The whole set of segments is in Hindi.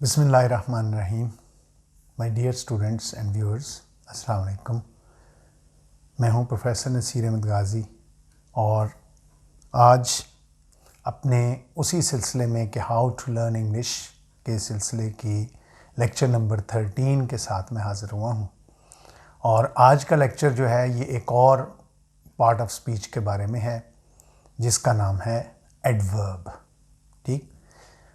बिस्मिल्लाहिर्रहमानिर्रहीम। My dear students and viewers, अस्सलाम वालेकुम। मैं हूं प्रोफेसर नसीर अहमद गाज़ी और आज अपने उसी सिलसिले में कि हाउ टू लर्न इंग्लिश के सिलसिले की लेक्चर नंबर 13 के साथ मैं हाज़िर हुआ हूं। और आज का लेक्चर जो है ये एक और पार्ट ऑफ स्पीच के बारे में है जिसका नाम है एडवर्ब। ठीक,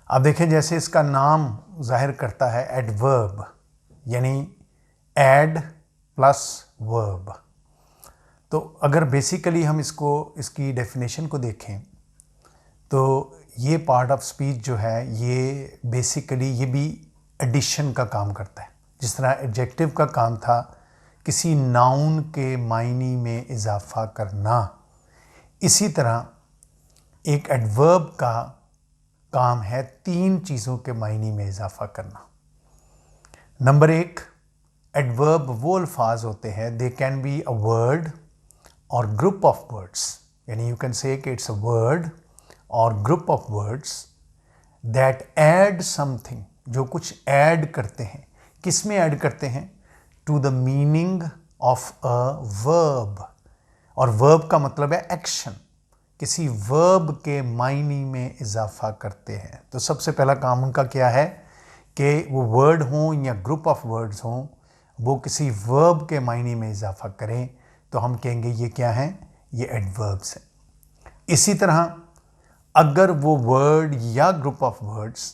अब देखें, जैसे इसका नाम जाहिर करता है एडवर्ब, यानी एड प्लस वर्ब। तो अगर बेसिकली हम इसकी डेफिनेशन को देखें तो ये पार्ट ऑफ स्पीच जो है ये बेसिकली ये भी एडिशन का काम करता है। जिस तरह एडजेक्टिव का काम था किसी नाउन के मायने में इजाफा करना, इसी तरह एक एडवर्ब का काम है 3 चीज़ों के मायने में इजाफा करना। नंबर 1, एडवर्ब वो अल्फाज होते हैं, दे कैन बी अ वर्ड और ग्रुप ऑफ वर्ड्स, यानी यू कैन से कि इट्स अ वर्ड और group of words that add something, जो कुछ ऐड करते हैं। किस में ऐड करते हैं? To the meaning of a verb. और वर्ब का मतलब है एक्शन, किसी वर्ब के मायने में इजाफा करते हैं। तो सबसे पहला काम उनका क्या है कि वो वर्ड हों या ग्रुप ऑफ वर्ड्स हों, वो किसी वर्ब के मायने में इजाफा करें, तो हम कहेंगे ये क्या हैं? ये एडवर्ब्स हैं। इसी तरह अगर वो वर्ड या ग्रुप ऑफ वर्ड्स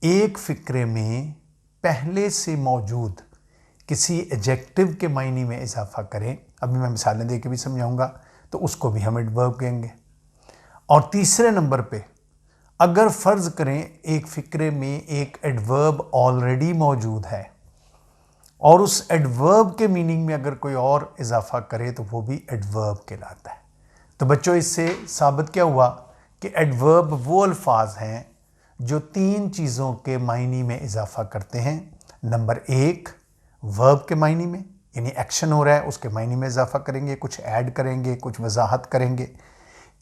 एक फ़िक्रे में पहले से मौजूद किसी एडजेक्टिव के मायने में इजाफा करें, अभी मैं मिसालें दे के भी समझाऊंगा, तो उसको भी हम एडवर्ब कहेंगे। और तीसरे नंबर पे अगर फ़र्ज़ करें एक फ़िक्रे में एक एडवर्ब ऑलरेडी मौजूद है और उस एडवर्ब के मीनिंग में अगर कोई और इजाफा करे तो वो भी एडवर्ब कहलाता है। तो बच्चों, इससे साबित क्या हुआ कि एडवर्ब वो अल्फाज हैं जो 3 चीज़ों के मायने में इजाफा करते हैं। नंबर 1, वर्ब के मायने में, यानी एक्शन हो रहा है उसके मायने में इजाफा करेंगे, कुछ ऐड करेंगे, कुछ वजाहत करेंगे।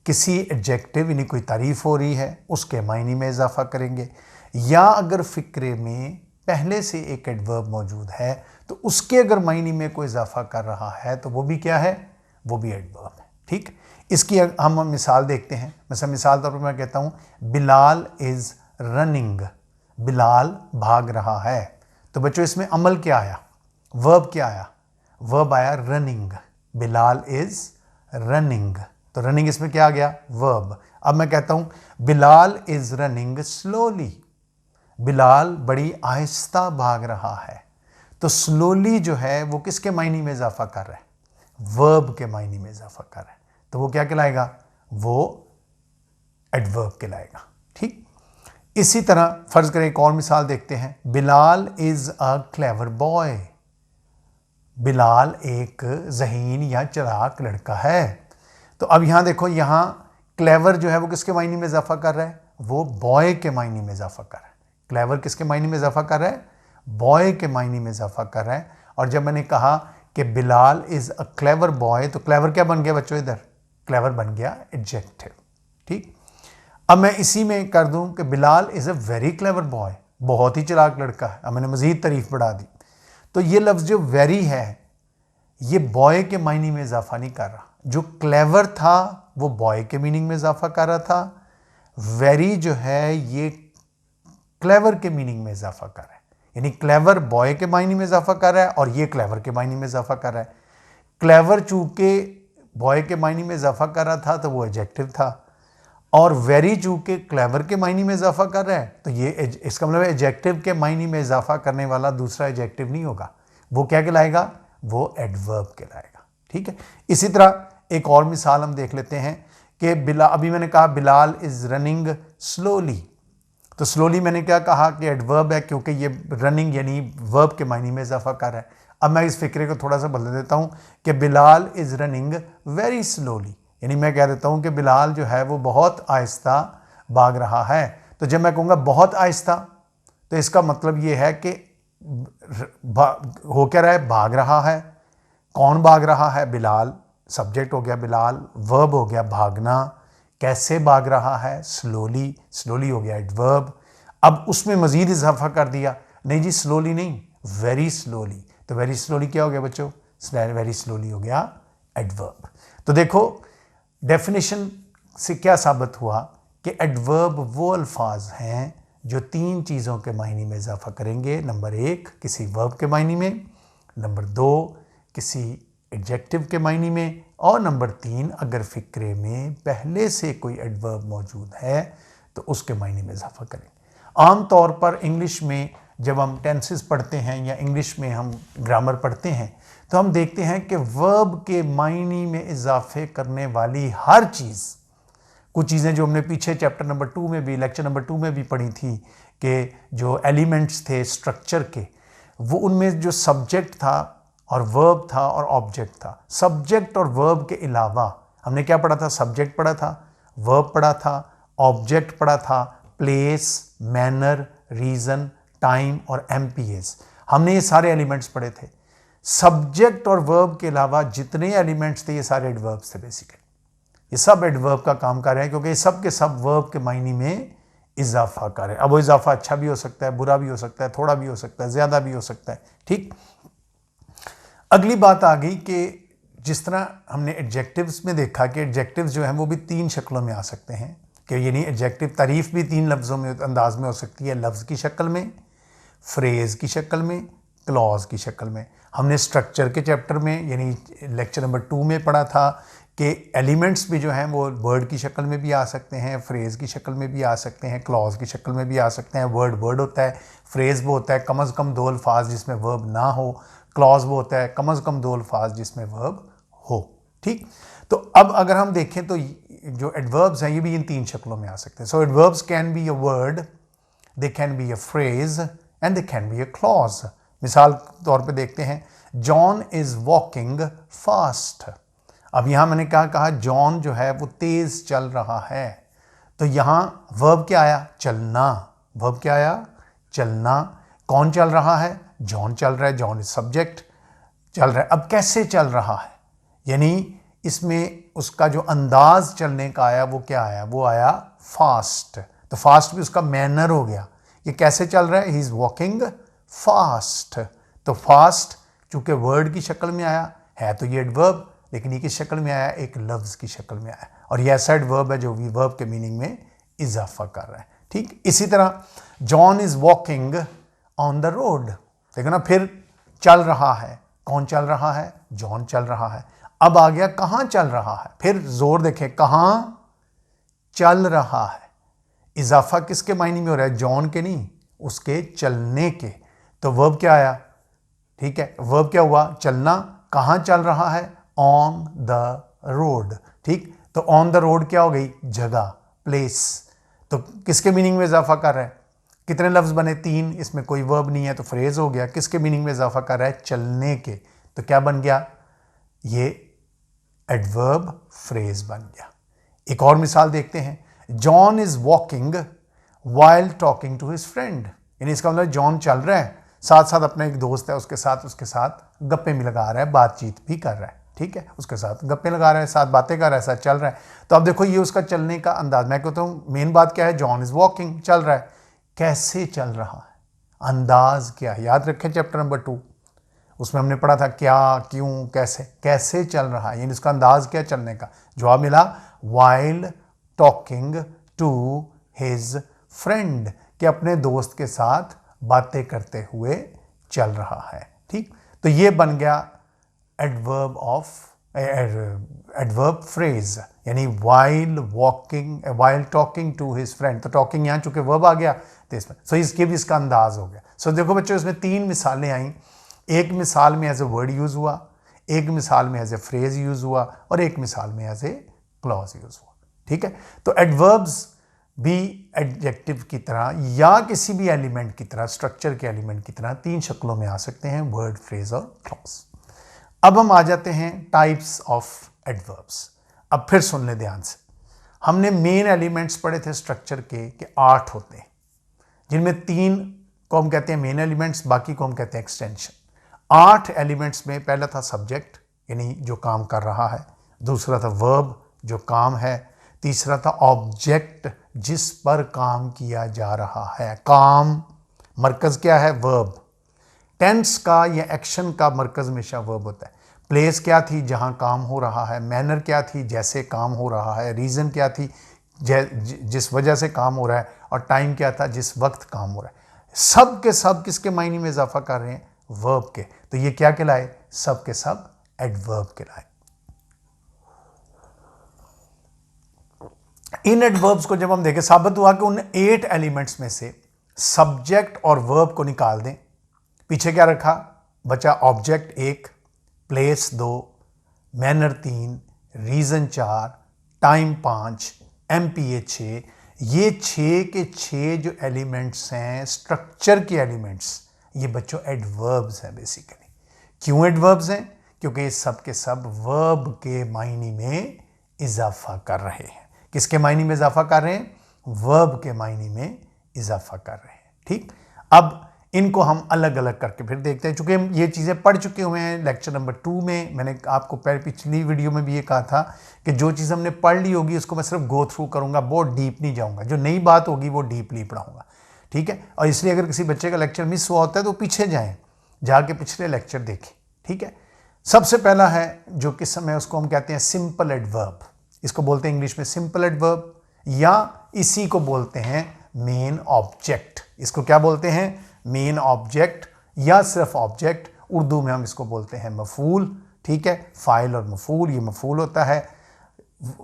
किसी एडजेक्टिव यानी कोई तारीफ़ हो रही है उसके मायने में इजाफा करेंगे, या अगर फ़िक्रे में पहले से एक एडवर्ब मौजूद है तो उसके अगर मायने में कोई इजाफा कर रहा है तो वो भी क्या है? वो भी एडवर्ब है। ठीक, इसकी हम मिसाल देखते हैं। मिसाल तौर पर मैं कहता हूँ बिलाल इज़ रनिंग, बिलाल भाग रहा है। तो बच्चों इसमें अमल क्या आया? वर्ब क्या आया? वर्ब आया रनिंग। बिलाल इज़ रनिंग, तो रनिंग इसमें क्या आ गया? वर्ब। अब मैं कहता हूं Bilal is running slowly, Bilal बड़ी आहिस्ता भाग रहा है। तो स्लोली जो है वो किसके मायने में इजाफा कर रहा है? वर्ब के मायने में इजाफा कर रहा है। तो वो क्या कहलाएगा? वो एडवर्ब कहलाएगा। ठीक, इसी तरह फर्ज करें एक और मिसाल देखते हैं। Bilal is a clever boy, Bilal एक ज़हीन या चालाक लड़का है। तो अब यहां देखो, यहां क्लेवर जो है वो किसके मायने में इजाफा कर रहा है? वो बॉय के मायने में इजाफा कर रहा है। क्लेवर किसके मायने में इजाफा कर रहा है? बॉय के मायने में इजाफा कर रहा है। और जब मैंने कहा कि Bilal is a clever boy, तो क्लेवर क्या बन गया बच्चों? इधर क्लेवर बन गया एडजेक्टिव। ठीक, अब मैं इसी में कर दूं कि Bilal is a very clever boy, बहुत ही चालाक लड़का है। अब मैंने मजीद तारीफ बढ़ा दी। तो ये लफ्ज जो वेरी है ये बॉय के मायने में इजाफा नहीं कर रहा। जो क्लेवर था वो बॉय के मीनिंग में इजाफा कर रहा था, वेरी जो है ये क्लेवर के मीनिंग में इजाफा कर रहा है। यानी क्लेवर बॉय के मायने में इजाफा कर रहा है और ये क्लेवर के मायने में इजाफा कर रहा है। क्लेवर चूंकि बॉय के मायने में इजाफा कर रहा था तो वो एडजेक्टिव था, और वेरी चूंकि क्लेवर के मायने में इजाफा कर रहा है तो ये इसका मतलब एडजेक्टिव के मायने में इजाफा करने वाला दूसरा एडजेक्टिव नहीं होगा। वो क्या कहलाएगा? वो एडवर्ब कहलाएगा। ठीक है, इसी तरह एक और मिसाल हम देख लेते हैं कि अभी मैंने कहा बिलाल इज रनिंग स्लोली। तो स्लोली मैंने क्या कहा कि एडवर्ब है, क्योंकि ये रनिंग यानी वर्ब के मायने में इजाफा कर रहा है। अब मैं इस फिक्रे को थोड़ा सा बदल देता हूं कि Bilal is running very slowly, यानी मैं कह देता हूं कि बिलाल जो है वो बहुत आहिस्ता भाग रहा है। तो जब मैं कहूँगा बहुत आहिस्ता तो इसका मतलब ये है कि हो क्या रहा है? भाग रहा है। कौन भाग रहा है? बिलाल, सब्जेक्ट हो गया बिलाल, वर्ब हो गया भागना। कैसे भाग रहा है? स्लोली, स्लोली हो गया एडवर्ब। अब उसमें मजीद इजाफा कर दिया, नहीं जी स्लोली नहीं, वेरी स्लोली। तो वेरी स्लोली क्या हो गया बच्चों? वेरी स्लोली हो गया एडवर्ब। तो देखो डेफिनेशन से क्या साबित हुआ कि एडवर्ब वो अल्फाज हैं जो तीन चीज़ों के मायने में इजाफा करेंगे। नंबर 1 किसी वर्ब के मायने में, नंबर 2 किसी एडजेक्टिव के मायने में, और नंबर 3 अगर फ़िक्रे में पहले से कोई एडवर्ब मौजूद है तो उसके मायने में इजाफा करेंगे। आम तौर पर इंग्लिश में जब हम टेंसेस पढ़ते हैं या इंग्लिश में हम ग्रामर पढ़ते हैं तो हम देखते हैं कि वर्ब के मायने में इजाफे करने वाली हर चीज़, कुछ चीज़ें जो हमने पीछे चैप्टर नंबर 2 में भी, लेक्चर नंबर 2 में भी पढ़ी थी कि जो एलिमेंट्स थे स्ट्रक्चर के, वो उनमें जो सब्जेक्ट था और वर्ब था और ऑब्जेक्ट था। सब्जेक्ट और वर्ब के अलावा हमने क्या पढ़ा था? सब्जेक्ट पढ़ा था, वर्ब पढ़ा था, ऑब्जेक्ट पढ़ा था, प्लेस, मैनर, रीज़न, टाइम और एमपीएस, हमने ये सारे एलिमेंट्स पढ़े थे। सब्जेक्ट और वर्ब के अलावा जितने एलिमेंट्स थे ये सारे एडवर्ब्स थे बेसिकली। ये सब एडवर्ब का काम कर रहे हैं क्योंकि ये सब के सब वर्ब के मायने में इजाफा कर रहे हैं। अब वो इजाफा अच्छा भी हो सकता है, बुरा भी हो सकता है, थोड़ा भी हो सकता है, ज़्यादा भी हो सकता है। ठीक, अगली बात आ गई कि जिस तरह हमने एडजेक्टिव्स में देखा कि एडजेक्टिव्स जो हैं वो भी 3 शक्लों में आ सकते हैं, कि यानी एडजेक्टिव तारीफ भी 3 लफ्ज़ों में अंदाज में हो सकती है, लफ्ज़ की शक्ल में, फ्रेज़ की शक्ल में, क्लॉज की शक्ल में। हमने स्ट्रक्चर के चैप्टर में यानी लेक्चर नंबर 2 में पढ़ा था कि एलिमेंट्स भी जो हैं वो वर्ड की शक्ल में भी आ सकते हैं, फ्रेज़ की शक्ल में भी आ सकते हैं, क्लॉज की शक्ल में भी आ सकते हैं। वर्ड होता है, फ्रेज़ वो होता है कम अज़ कम 2 अल्फाज जिसमें वर्ब ना हो, क्लॉज वो होता है कम अज़ कम 2 अल्फाज जिसमें वर्ब हो। ठीक, तो अब अगर हम देखें तो जो एडवर्ब्स हैं ये भी इन 3 शक्लों में आ सकते हैं। So adverbs can be a word, they can be a phrase and they can be a clause. मिसाल तौर पे देखते हैं, जॉन इज वॉकिंग फास्ट। अब यहां मैंने क्या कहा? जॉन जो है वो तेज चल रहा है, तो यहां वर्ब क्या आया? चलना। वर्ब क्या आया? चलना। कौन चल रहा है? जॉन चल रहा है, जॉन इज सब्जेक्ट, चल रहा है। अब कैसे चल रहा है, यानी इसमें उसका जो अंदाज चलने का आया वो क्या आया? वो आया फास्ट। तो फास्ट भी उसका मैनर हो गया। ये कैसे चल रहा है? He is walking fast. तो फास्ट चूंकि वर्ड की शक्ल में आया है तो ये एडवर्ब, लेकिन ये किस शक्ल में आया? एक लफ्ज की शक्ल में आया, और ये ऐसा एडवर्ब है जो वर्ब के मीनिंग में इजाफा कर रहा है। ठीक, इसी तरह John is walking on the road, देखो ना, फिर चल रहा है। कौन चल रहा है? जॉन चल रहा है। अब आ गया कहां चल रहा है, फिर जोर देखें, कहां चल रहा है। इजाफा किसके मायने में हो रहा है? जॉन के नहीं, उसके चलने के। तो वर्ब क्या आया? ठीक है, वर्ब क्या हुआ? चलना। कहां चल रहा है? On the road. ठीक, तो ऑन द रोड क्या हो गई? जगह, प्लेस। तो किसके मीनिंग में इजाफा कर रहा है? कितने लफ्ज बने? 3, इसमें कोई वर्ब नहीं है तो फ्रेज हो गया। किसके मीनिंग में इजाफा कर रहा है? चलने के। तो क्या बन गया? ये एडवर्ब फ्रेज बन गया। एक और मिसाल देखते हैं, John is walking while talking to his friend, यानी इसका मतलब जॉन चल रहा है, साथ साथ अपना एक दोस्त है उसके साथ गप्पे भी लगा रहा है, बातचीत भी कर रहा है। ठीक है, उसके साथ गप्पे लगा रहा है, साथ बातें कर रहा है, साथ चल रहा है। तो अब देखो ये उसका चलने का अंदाज। मैं कहता हूं मेन बात क्या है? जॉन इज वॉकिंग, चल रहा है। कैसे चल रहा है? अंदाज क्या है? याद रखें चैप्टर नंबर 2, उसमें हमने पढ़ा था क्या, क्यों, कैसे। कैसे चल रहा है यानी इसका अंदाज क्या चलने का? जवाब मिला while talking to his friend, कि अपने दोस्त के साथ बातें करते हुए चल रहा है। ठीक, तो ये बन गया एडवर्ब फ्रेज, यानी while walking, while talking to his friend. तो टॉकिंग यहां चूंकि वर्ब आ गया तो इसमें सो इसके भी इसका अंदाज हो गया। सो देखो बच्चों, इसमें 3 मिसालें आई। एक मिसाल में एज ए वर्ड यूज हुआ, एक मिसाल में एज ए फ्रेज यूज हुआ, और एक मिसाल में एज ए क्लॉज यूज हुआ। ठीक है, तो एडवर्ब्स भी एडजेक्टिव की तरह या किसी भी एलिमेंट की तरह, स्ट्रक्चर के एलिमेंट की तरह 3 शक्लों में आ सकते हैं, वर्ड, फ्रेज और क्लॉज। अब हम आ जाते हैं टाइप्स ऑफ एडवर्ब्स। अब फिर सुन ले ध्यान से, हमने मेन एलिमेंट्स पढ़े थे स्ट्रक्चर के 8 होते हैं, जिनमें 3 को हम कहते हैं मेन एलिमेंट्स, बाकी को हम कहते हैं एक्सटेंशन। 8 एलिमेंट्स में पहला था सब्जेक्ट, यानी जो काम कर रहा है, दूसरा था वर्ब, जो काम है, तीसरा था ऑब्जेक्ट, जिस पर काम किया जा रहा है। काम मरकज क्या है? वर्ब। टेंस का या एक्शन का मरकज हमेशा वर्ब होता है। प्लेस क्या थी? जहां काम हो रहा है। मैनर क्या थी? जैसे काम हो रहा है। रीज़न क्या थी? जिस वजह से काम हो रहा है। और टाइम क्या था? जिस वक्त काम हो रहा है। सब के सब किसके मायने में इजाफा कर रहे हैं? वर्ब के। तो ये क्या कहलाए? सब के सब एडवर्ब कहलाए। इन एडवर्ब्स को जब हम देखें, साबित हुआ कि उन 8 एलिमेंट्स में से सब्जेक्ट और वर्ब को निकाल दें। पीछे क्या रखा? बचा object 1, place 2, manner 3, reason 4, time 5, MPA 6। ये 6 के 6 जो एलिमेंट्स हैं, स्ट्रक्चर के एलिमेंट्स, ये बच्चों एडवर्ब्स हैं बेसिकली। क्यों एडवर्ब्स हैं? क्योंकि ये सब के सब वर्ब के मायने में इजाफा कर रहे हैं। किसके मायने में इजाफा कर रहे हैं? वर्ब के मायने में इजाफा कर रहे हैं। ठीक, अब इनको हम अलग अलग करके फिर देखते हैं। चूंकि हम ये चीज़ें पढ़ चुके हुए हैं लेक्चर नंबर 2 में। मैंने आपको पिछली वीडियो में भी ये कहा था कि जो चीज़ हमने पढ़ ली होगी उसको मैं सिर्फ गो थ्रू करूंगा, बहुत डीप नहीं जाऊंगा। जो नई बात होगी वो डीपली पढ़ाऊंगा। ठीक है, और इसलिए अगर किसी बच्चे का लेक्चर मिस हुआ होता है तो पीछे जाएं, जाके पिछले लेक्चर देखें। ठीक है, सबसे पहला है जो किस समय उसको हम कहते हैं सिंपल एडवर्ब। इसको बोलते हैं इंग्लिश में सिंपल एडवर्ब, या इसी को बोलते हैं मेन ऑब्जेक्ट। इसको क्या बोलते हैं? मेन ऑब्जेक्ट, या सिर्फ ऑब्जेक्ट। उर्दू में हम इसको बोलते हैं मफूल। ठीक है, फाइल और मफूल, ये मफूल होता है।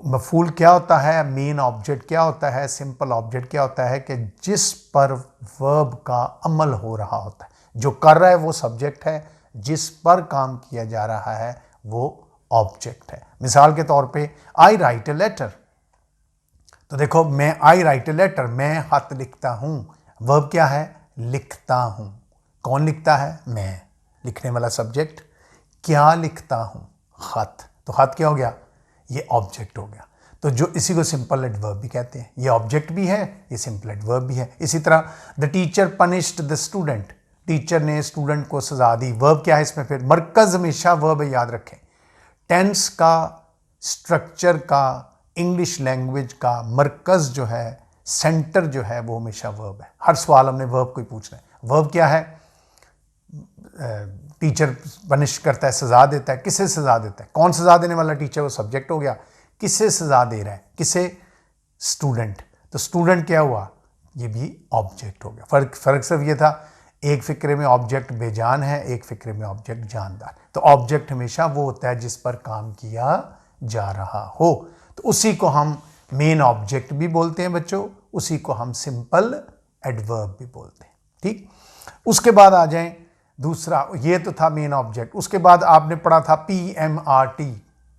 मफूल क्या होता है? मेन ऑब्जेक्ट क्या होता है? सिंपल ऑब्जेक्ट क्या होता है? कि जिस पर वर्ब का अमल हो रहा होता है। जो कर रहा है वो सब्जेक्ट है, जिस पर काम किया जा रहा है वो ऑब्जेक्ट है। मिसाल के तौर पे आई राइट ए लेटर। तो देखो, मैं आई राइट ए लेटर, मैं खत लिखता हूं। वर्ब क्या है? लिखता हूं। कौन लिखता है? मैं। लिखने वाला सब्जेक्ट। क्या लिखता हूं? खत। तो खत क्या हो गया? ये ऑब्जेक्ट हो गया। तो जो इसी को सिंपल एडवर्ब भी कहते हैं। ये ऑब्जेक्ट भी है, ये सिंपल एडवर्ब भी है। इसी तरह the teacher punished the student. Teacher ने स्टूडेंट को सजा दी। वर्ब क्या है इसमें? फिर मरकज हमेशा वर्ब है, याद रखें। टेंस का, स्ट्रक्चर का, इंग्लिश लैंग्वेज का मरकज जो है, सेंटर जो है, वो हमेशा वर्ब है। हर सवाल हमने वर्ब को ही पूछना है। वर्ब क्या है? टीचर पनिश करता है, सजा देता है। किसे सजा देता है? कौन सजा देने वाला? टीचर। वो सब्जेक्ट हो गया। किसे सजा दे रहा है? किसे? स्टूडेंट। तो स्टूडेंट क्या हुआ? ये भी ऑब्जेक्ट हो गया। फर्क सिर्फ ये था, एक फिक्रे में ऑब्जेक्ट बेजान है, एक फिक्रे में ऑब्जेक्ट जानदार। तो ऑब्जेक्ट हमेशा वो होता है जिस पर काम किया जा रहा हो। तो उसी को हम मेन ऑब्जेक्ट भी बोलते हैं बच्चों, उसी को हम सिंपल एडवर्ब भी बोलते हैं। ठीक, उसके बाद आ जाएं दूसरा। ये तो था मेन ऑब्जेक्ट। उसके बाद आपने पढ़ा था PMRT।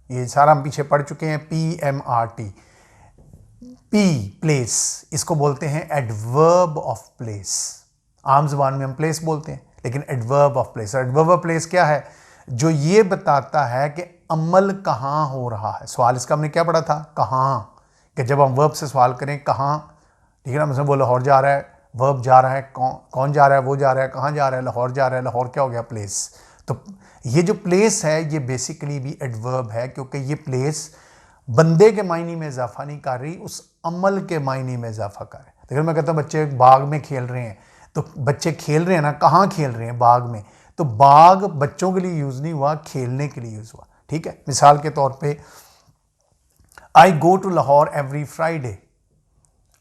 ये सारा हम पीछे पढ़ चुके हैं। PMRT, पी प्लेस, इसको बोलते हैं एडवर्ब ऑफ प्लेस। आम जुबान में हम प्लेस बोलते हैं, लेकिन adverb of place. Adverb of place क्या है? जो ये बताता है कि अमल कहाँ हो रहा है। सवाल इसका हमने क्या पढ़ा था? कहाँ। कि जब हम वर्ब से सवाल करें कहाँ, ठीक है ना, मतलब वो लाहौर जा रहा है, वर्ब जा रहा है, कौन जा रहा है? वो जा रहा है। कहाँ जा रहा है? लाहौर जा रहा है। लाहौर क्या हो गया? प्लेस। तो ये जो प्लेस है ये बेसिकली भी एडवर्ब है, क्योंकि ये प्लेस बंदे के मायने में इजाफा नहीं कर रही, उस अमल के मायने में इजाफा कर रहे हैं। देखो, मैं कहता हूँ बच्चे बाग में खेल रहे हैं, तो बच्चे खेल रहे हैं ना, कहाँ खेल रहे हैं? बाग में। तो बाग बच्चों के लिए यूज नहीं हुआ, खेलने के लिए यूज हुआ। ठीक है, मिसाल के तौर पे I go to Lahore every Friday.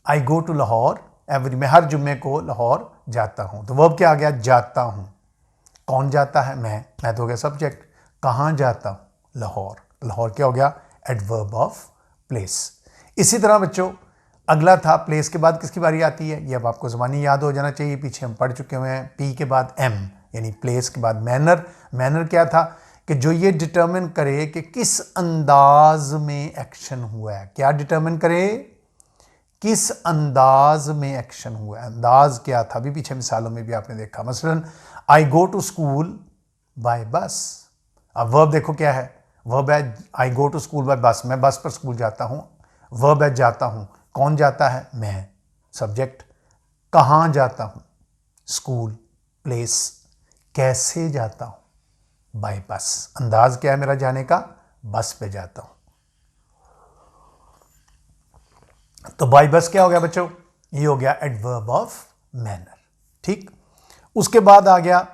I go to Lahore every, मैं हर जुम्मे को लाहौर जाता हूं। तो वर्ब क्या आ गया? जाता हूं। कौन जाता है? मैं तो हो गया सब्जेक्ट। कहाँ जाता हूं? लाहौर। लाहौर क्या हो गया? Adverb of place. इसी तरह बच्चों अगला था, प्लेस के बाद किसकी बारी आती है? ये अब आपको ज़बानी याद हो जाना चाहिए, पीछे हम पढ़ चुके हुए हैं। पी के बाद एम, यानी प्लेस के बाद मैनर। मैनर क्या था? कि जो ये डिटर्मिन करे कि किस अंदाज में एक्शन हुआ है। क्या डिटर्मिन करे? किस अंदाज में एक्शन हुआ है। अंदाज क्या था? अभी पीछे मिसालों में भी आपने देखा। मसलन आई गो टू स्कूल बाय बस। अब वर्ब देखो क्या है? वर्ब है आई गो टू स्कूल बाय बस, मैं बस पर स्कूल जाता हूं। वर्ब है जाता हूं। कौन जाता है? मैं। सब्जेक्ट। कहां जाता हूं? स्कूल। प्लेस। कैसे जाता हूं? बाय बस। अंदाज क्या है मेरा जाने का? बस पे जाता हूं। तो बाई बस क्या हो गया बच्चों, ये हो गया एडवर्ब ऑफ मैनर। ठीक, उसके बाद आ गया,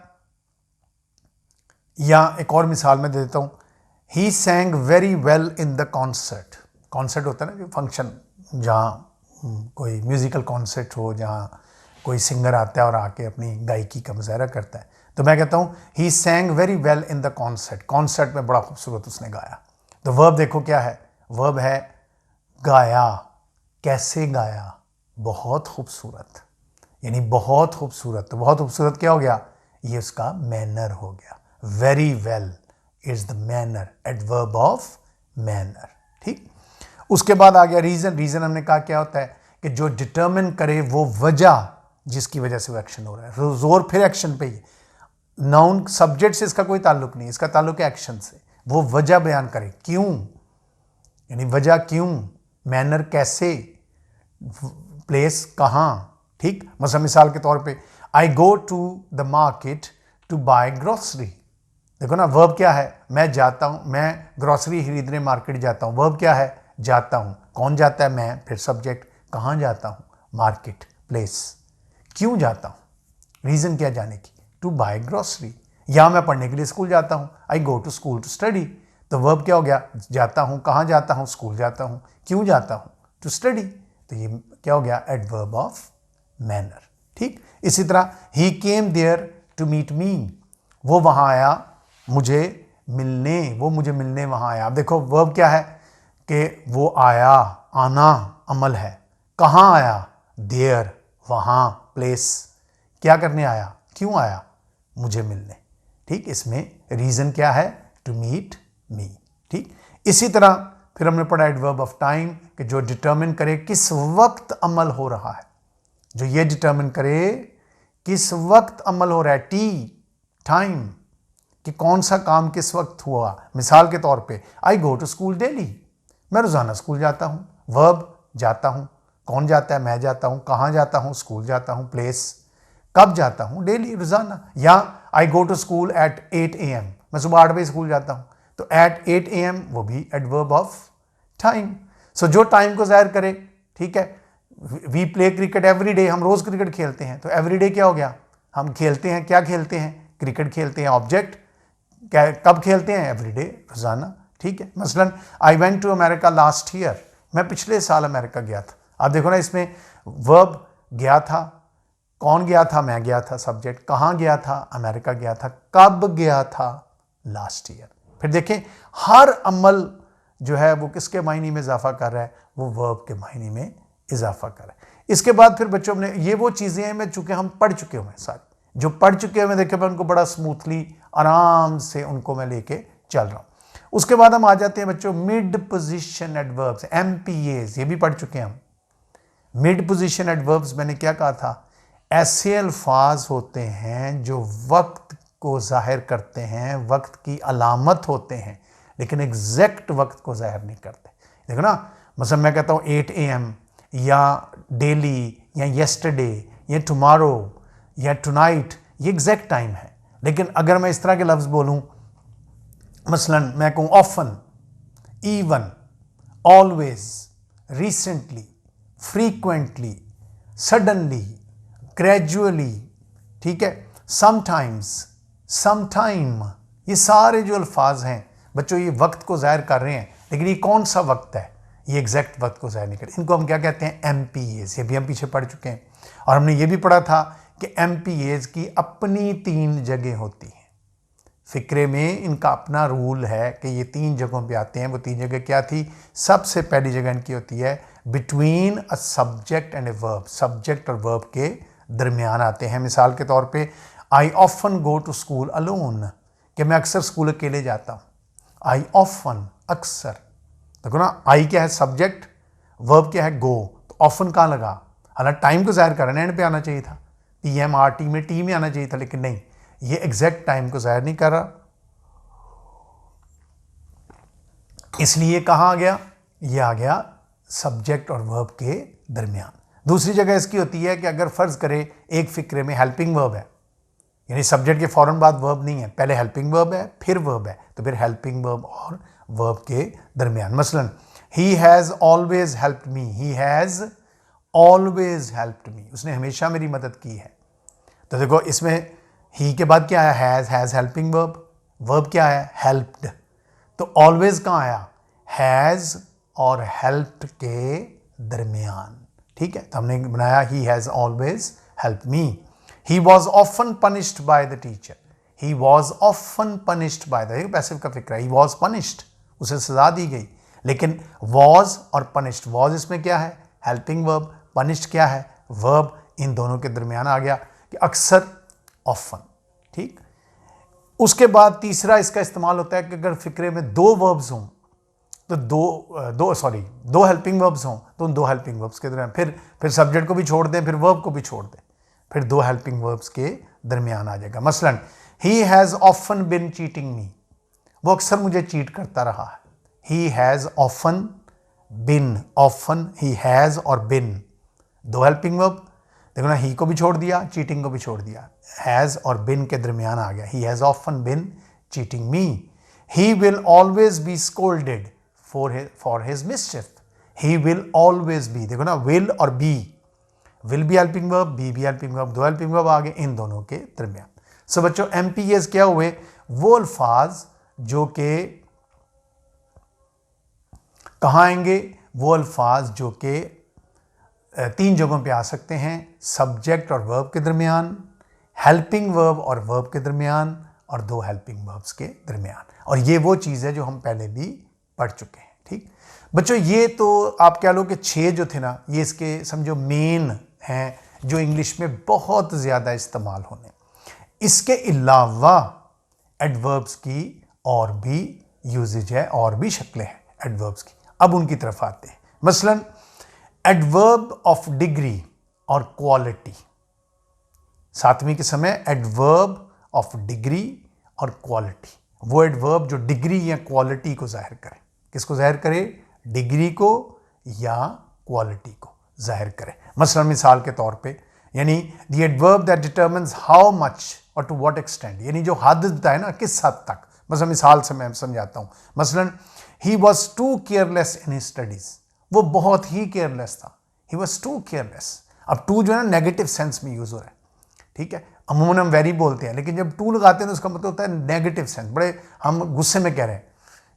या एक और मिसाल में दे देता हूं, he sang very well in the concert. Concert होता है ना, जो फंक्शन जहाँ कोई म्यूजिकल कॉन्सर्ट हो, जहाँ कोई सिंगर आता है और आके अपनी गायकी का मुजाहरा करता है, तो मैं कहता हूँ he sang very well in the concert. Concert में बड़ा खूबसूरत उसने गाया। तो वर्ब देखो क्या है, वर्ब है गाया। कैसे गाया, बहुत खूबसूरत, यानी बहुत खूबसूरत। तो बहुत खूबसूरत क्या हो गया, ये उसका मैनर हो गया। Very well is the manner, adverb of manner. ठीक, उसके बाद आ गया रीजन। रीजन हमने कहा क्या होता है कि जो डिटर्मिन करे वो वजह जिसकी वजह से वो एक्शन हो रहा है। जोर फिर एक्शन पे ही, नाउन सब्जेक्ट से इसका कोई ताल्लुक नहीं, इसका ताल्लुक है एक्शन से। वो वजह बयान करे, क्यों, यानी वजह क्यों, मैनर कैसे, प्लेस कहाँ। ठीक, मतलब मिसाल के तौर पे I go to the market to buy grocery. देखो ना, वर्ब क्या है, मैं जाता हूं, मैं ग्रोसरी खरीदने मार्केट जाता हूं। वर्ब क्या है, जाता हूं। कौन जाता है, मैं। फिर सब्जेक्ट, कहाँ जाता हूं, मार्केट, प्लेस। क्यों जाता हूं, रीजन क्या जाने की, टू बाय ग्रोसरी। या मैं पढ़ने के लिए स्कूल जाता हूं, I go to school to study. तो वर्ब क्या हो गया, जाता हूं। कहाँ जाता हूं, स्कूल जाता हूं। क्यों जाता हूं, टू स्टडी। तो ये क्या हो गया, एडवर्ब ऑफ मैनर। ठीक, इसी तरह he came there to meet me. वो वहां आया मुझे मिलने, वो मुझे मिलने वहां आया। अब देखो वर्ब क्या है कि वो आया, आना अमल है। कहाँ आया, देयर, वहां, प्लेस। क्या करने आया, क्यों आया, मुझे मिलने। ठीक, इसमें रीजन क्या है, टू मीट मी। ठीक, इसी तरह फिर हमने पढ़ा एडवर्ब ऑफ टाइम, कि जो डिटर्मिन करे किस वक्त अमल हो रहा है। जो ये डिटर्मिन करे किस वक्त अमल हो रहा है, टी, टाइम, कि कौन सा काम किस वक्त हुआ। मिसाल के तौर पे I go to school daily, मैं रोजाना स्कूल जाता हूं। वर्ब, जाता हूं। कौन जाता है, मैं जाता हूं। कहाँ जाता हूं, स्कूल जाता हूं। प्लेस, कब जाता हूं, डेली, रोजाना। या I go to school at 8 AM, मैं सुबह 8 बजे स्कूल जाता हूं। तो एट 8 AM वो भी एडवर्ब ऑफ टाइम। सो जो टाइम को जाहिर करे। ठीक है, we play cricket every day, हम रोज क्रिकेट खेलते हैं। तो एवरी डे क्या हो गया, हम खेलते हैं, क्या खेलते हैं, क्रिकेट खेलते हैं। ऑब्जेक्ट, क्या, कब खेलते हैं, एवरीडे, रोजाना। ठीक है, मसलन I went to America last year, मैं पिछले साल अमेरिका गया था। आप देखो ना, इसमें वर्ब गया था, कौन गया था, मैं गया था, सब्जेक्ट, कहाँ गया था, अमेरिका गया था, कब गया था, लास्ट ईयर। फिर देखें हर अमल जो है वो किसके मायने में इजाफा कर रहा है, वो वर्ब के मायने में इजाफा कर रहा है। इसके बाद फिर बच्चों ने ये वो चीजें हैं मैं चूंकि हम पढ़ चुके हुए सारी, जो पढ़ चुके हैं, मैं देखे मैं उनको बड़ा स्मूथली आराम से उनको मैं लेके चल रहा हूं। उसके बाद हम आ जाते हैं बच्चों मिड पोजीशन एडवर्ब्स, MPAs, ये भी पढ़ चुके हैं हम। मिड पोजीशन एडवर्ब्स मैंने क्या कहा था, ऐसे अल्फाज होते हैं जो वक्त को जाहिर करते हैं, वक्त की अलामत होते हैं, लेकिन एग्जैक्ट वक्त को जाहिर नहीं करते। देखो ना, मतलब मैं कहता हूं 8 AM, या डेली, या येस्टरडे, या टुमारो, या टुनाइट, ये एग्जैक्ट टाइम है। लेकिन अगर मैं इस तरह के लफ्ज बोलूं, मसलन मैं कहूं often, even, always, recently, frequently, suddenly, gradually, ठीक है, समटाइम्स, समटाइम, ये सारे जो अल्फाज हैं बच्चों ये वक्त को जाहिर कर रहे हैं, लेकिन ये कौन सा वक्त है, ये एग्जैक्ट वक्त को जाहिर नहीं कर। इनको हम क्या कहते हैं, MPAs। ये भी हम पीछे पढ़ चुके हैं। और हमने ये भी पढ़ा था कि MPAs की अपनी 3 जगह होती हैं। फिक्रे में इनका अपना रूल है कि ये 3 जगहों पे आते हैं। वो 3 जगह क्या थी, सबसे पहली जगह इनकी होती है between a subject and a verb, subject और वर्ब के दरमियान आते हैं। मिसाल के तौर पे I often go to school alone, कि मैं अक्सर स्कूल अकेले जाता हूँ। आई ऑफन, अक्सर। देखो ना, आई क्या है, सब्जेक्ट, वर्ब क्या है, गो। तो ऑफन कहाँ लगा, हालांकि टाइम को जाहिर करना, एंड पे आना चाहिए था, PMRT में, टी में आना चाहिए था, लेकिन नहीं, ये एग्जैक्ट टाइम को जाहिर नहीं कर रहा, इसलिए कहाँ आ गया, ये आ गया सब्जेक्ट और वर्ब के दरमियान। दूसरी जगह इसकी होती है कि अगर फर्ज करे एक फिक्रे में हेल्पिंग वर्ब है, यानी सब्जेक्ट के फौरन बाद वर्ब नहीं है, पहले हेल्पिंग वर्ब है फिर वर्ब है, तो फिर हेल्पिंग वर्ब और वर्ब के दरमियान। मसलन he has always helped me, he has always helped me, उसने हमेशा मेरी मदद की है। तो देखो इसमें ही के बाद क्या आया, हैज़ हेल्पिंग वर्ब, वर्ब क्या है, हेल्प्ड। तो ऑलवेज कहाँ आया, हैज़ और हेल्प्ड के दरमियान, ठीक है। तो हमने बनाया he has always help me. He was often punished by the teacher, he was often punished by the, passive का फिक्र है, ही वॉज पनिश्ड, उसे सजा दी गई। लेकिन वॉज और पनिश्ड, वॉज इसमें क्या है, हेल्पिंग वर्ब, पनिश्ड क्या है, वर्ब, इन दोनों के दरमियान आ गया कि अक्सर, ऑफन, ठीक। उसके बाद तीसरा इसका इस्तेमाल होता है कि अगर फिक्रे में दो वर्ब्स हों तो दो हेल्पिंग वर्ब्स हों तो उन दो हेल्पिंग वर्ब्स के दरमियान, फिर सब्जेक्ट को भी छोड़ दें, फिर वर्ब को भी छोड़ दें, फिर दो हेल्पिंग वर्ब्स के दरमियान आ जाएगा। मसलन he has often been cheating me, वो अक्सर मुझे चीट करता रहा है। He has often been, often, he has और बिन, दो हेल्पिंग वर्ब, देखो ना, ही को भी छोड़ दिया, चीटिंग को भी छोड़ दिया, हैज़ और बिन के दरमियान आ गया, he has often been cheating me. He will always be scolded for his mischief, he will always be, देखो ना, विल और बी, विल भी हेल्पिंग वर्ब, बी भी हेल्पिंग वर्ब, दो हेल्पिंग वर्ब आ गए इन दोनों के दरमियान। सो बच्चों एमपीएस क्या हुए, वो अल्फाज जो के कहाँ आएंगे, वो अल्फाज जो के तीन जगहों पे आ सकते हैं, सब्जेक्ट और वर्ब के दरमियान, हेल्पिंग वर्ब और वर्ब के दरमियान, और दो हेल्पिंग वर्ब्स के दरमियान। और ये वो चीज़ है जो हम पहले भी पढ़ चुके हैं, ठीक बच्चों। ये तो आप कह लो कि 6 जो थे ना, ये इसके समझो मेन हैं जो इंग्लिश में बहुत ज़्यादा इस्तेमाल होने। इसके अलावा एडवर्ब्स की और भी यूजेज है, और भी शक्लें हैं एडवर्ब्स की। अब उनकी तरफ आते हैं। मसलन एडवर्ब ऑफ डिग्री और क्वालिटी, 7वीं के समय एडवर्ब ऑफ डिग्री और क्वालिटी, वो एडवर्ब जो डिग्री या क्वालिटी को जाहिर करे, किसको जाहिर करे, डिग्री को या क्वालिटी को जाहिर करे। मसलन मिसाल के तौर पे, यानी the adverb that determines how much और टू व्हाट एक्सटेंट, यानी जो हद बताए ना, किस हद तक। मसलन मिसाल से मैं समझाता हूँ। मसलन he was too careless in his studies, वो बहुत ही केयरलेस था, ही वॉज टू केयरलेस। अब टू जो है ना नेगेटिव सेंस में यूज हो रहा है, ठीक है। अमूमन हम वेरी बोलते हैं, लेकिन जब टू लगाते हैं तो उसका मतलब होता है नेगेटिव सेंस, बड़े हम गुस्से में कह रहे हैं।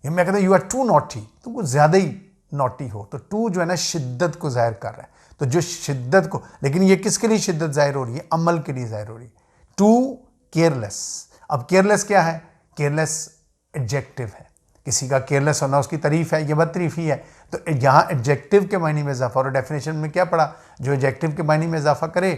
ये मैं कहता हूँ यू आर टू नॉटी, तुम कुछ ज़्यादा ही नॉटी हो। तो टू जो है ना शिद्दत को जाहिर कर रहा है। तो जो शिद्दत को, लेकिन ये किसके लिए शिद्दत जाहिर हो रही है, अमल के लिए जाहिर हो रही है। टू केयरलेस, अब केयरलेस क्या है, केयरलेस एडजेक्टिव है, किसी का केयरलेस होना उसकी तारीफ है, ये बदतरीफी है। तो यहाँ एडजेक्टिव के मायने में इजाफा, और डेफिनेशन में क्या पढ़ा, जो एडजेक्टिव के मायने में इजाफा करे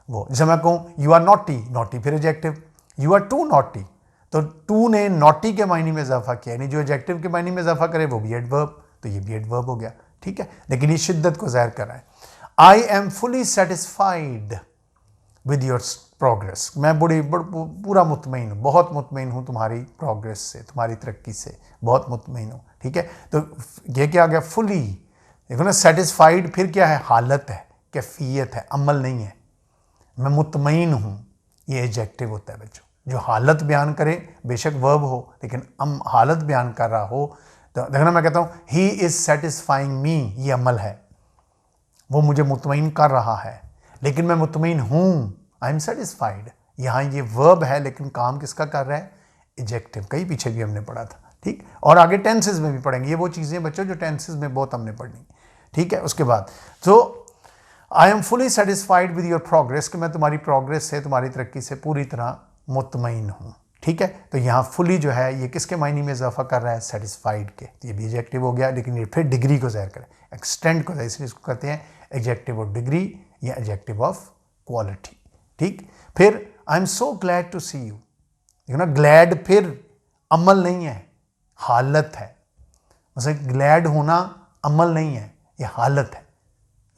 वो। जैसे मैं कहूँ यू आर नॉटी, नॉटी फिर adjective, you are too naughty, तो टू ने नॉटी के मायने में इजाफा किया, यानी जो एडजेक्टिव के मायने में इजाफा करे वो भी एडवर्ब, तो ये भी एडवर्ब हो गया, ठीक है। लेकिन ये शिद्दत को जाहिर कर रहा है। I am fully satisfied with your progress, मैं पूरा मुतमईन हूँ, बहुत मुतमईन हूँ तुम्हारी प्रोग्रेस से, तुम्हारी तरक्की से बहुत मुतमईन हूँ, ठीक है। तो ये क्या आ गया, फुली, देखो ना, सेटिस्फाइड फिर क्या है, हालत है, कैफियत है, अमल नहीं है। मैं मुतमईन हूँ, ये एडजेक्टिव होता है बच्चों, जो हालत बयान करे, बेशक वर्ब हो, लेकिन हालत बयान कर रहा हो। तो देखना, मैं कहता हूँ ही इज़ सेटिस्फाइंग मी, ये अमल है, वो मुझे मुतमईन कर रहा है, लेकिन मैं मुतमईन हूँ, आई एम सेटिस्फाइड। यहाँ ये वर्ब है, लेकिन काम किसका कर रहा है, एडजेक्टिव। कहीं पीछे भी हमने पढ़ा था, ठीक। और आगे टेंसेस में भी पढ़ेंगे, ये वो चीज़ें बच्चों जो टेंसेस में बहुत हमने पढ़नी, ठीक है। उसके बाद तो I am fully satisfied with your progress, कि मैं तुम्हारी प्रोग्रेस से, तुम्हारी तरक्की से पूरी तरह मुतमईन हूँ, ठीक है। तो यहाँ फुली जो है ये किसके मायने में इजाफा कर रहा है, सेटिस्फाइड के, तो ये भी एडजेक्टिव हो गया, लेकिन ये फिर डिग्री को जाहिर करे, एक्सटेंड को, इसलिए इसको कहते हैं एडजेक्टिव ऑफ डिग्री या एडजेक्टिव ऑफ क्वालिटी, ठीक। फिर I am so glad to see you, देखो ना, ग्लैड फिर अमल नहीं है, हालत है। मतलब ग्लैड होना अमल नहीं है, ये हालत है,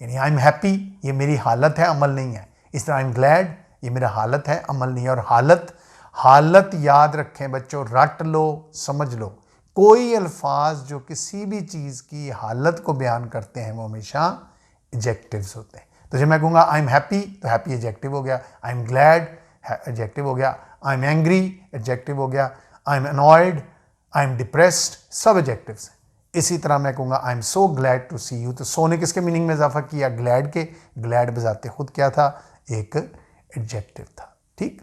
यानी आई एम हैप्पी, ये मेरी हालत है, अमल नहीं है। इस तरह आई एम ग्लैड, ये मेरा हालत है, अमल नहीं है। और हालत याद रखें बच्चों, रट लो, समझ लो, कोई अल्फाज जो किसी भी चीज़ की हालत को बयान करते हैं वो हमेशा एडजेक्टिव्स होते हैं। तो जब मैं कहूँगा आई एम हैप्पी, तो हैप्पी एडजेक्टिव हो गया, आई एम ग्लैड एडजेक्टिव हो गया, आई एम एंग्री एडजेक्टिव हो गया, I am annoyed, I am depressed, सब एडजेक्टिव्स हैं। इसी तरह मैं कहूँगा I am so glad to see you, तो सो ने किसके मीनिंग में इजाफा किया, ग्लैड के। ग्लैड बजाते खुद क्या था, एक एडजेक्टिव था। ठीक,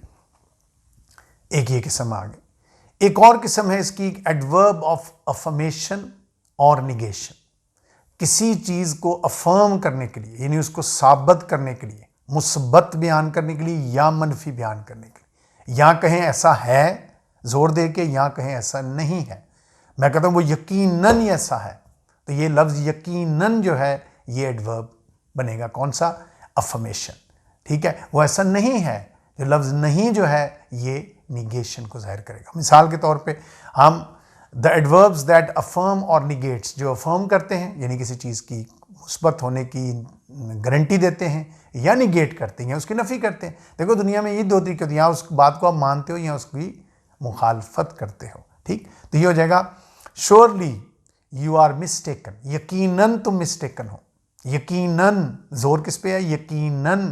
एक ये किस्म आ गई। एक और किस्म है इसकी, एडवर्ब ऑफ अफर्मेशन और निगेशन। किसी चीज को अफर्म करने के लिए, यानी उसको साबित करने के लिए, मुस्बत बयान करने के लिए या मनफी बयान करने के लिए, या कहें ऐसा है जोर दे के, या कहें ऐसा नहीं है। मैं कहता हूं वो यकीनन ही ऐसा है, तो ये लफ्ज यकीनन जो है ये एडवर्ब बनेगा। कौन सा, अफर्मेशन। ठीक है, वो ऐसा नहीं है, जो लफ्ज नहीं जो है ये निगेशन को जाहिर करेगा। मिसाल के तौर पे हम द एडवर्ब्स दैट अफर्म और निगेट्स, जो अफर्म करते हैं यानी किसी चीज़ की मुस्बत होने की गारंटी देते हैं, या निगेट करते हैं, उसकी नफ़ी करते हैं। देखो दुनिया में ये दो तरीके होते हैं, या उस बात को आप मानते हो या उसकी मुखालफत करते हो। ठीक, तो ये हो जाएगा श्योरली यू आर मिस्टेकन, यकीनन तुम मिस्टेकन हो। यकीनन जोर किस पे है, यकीनन,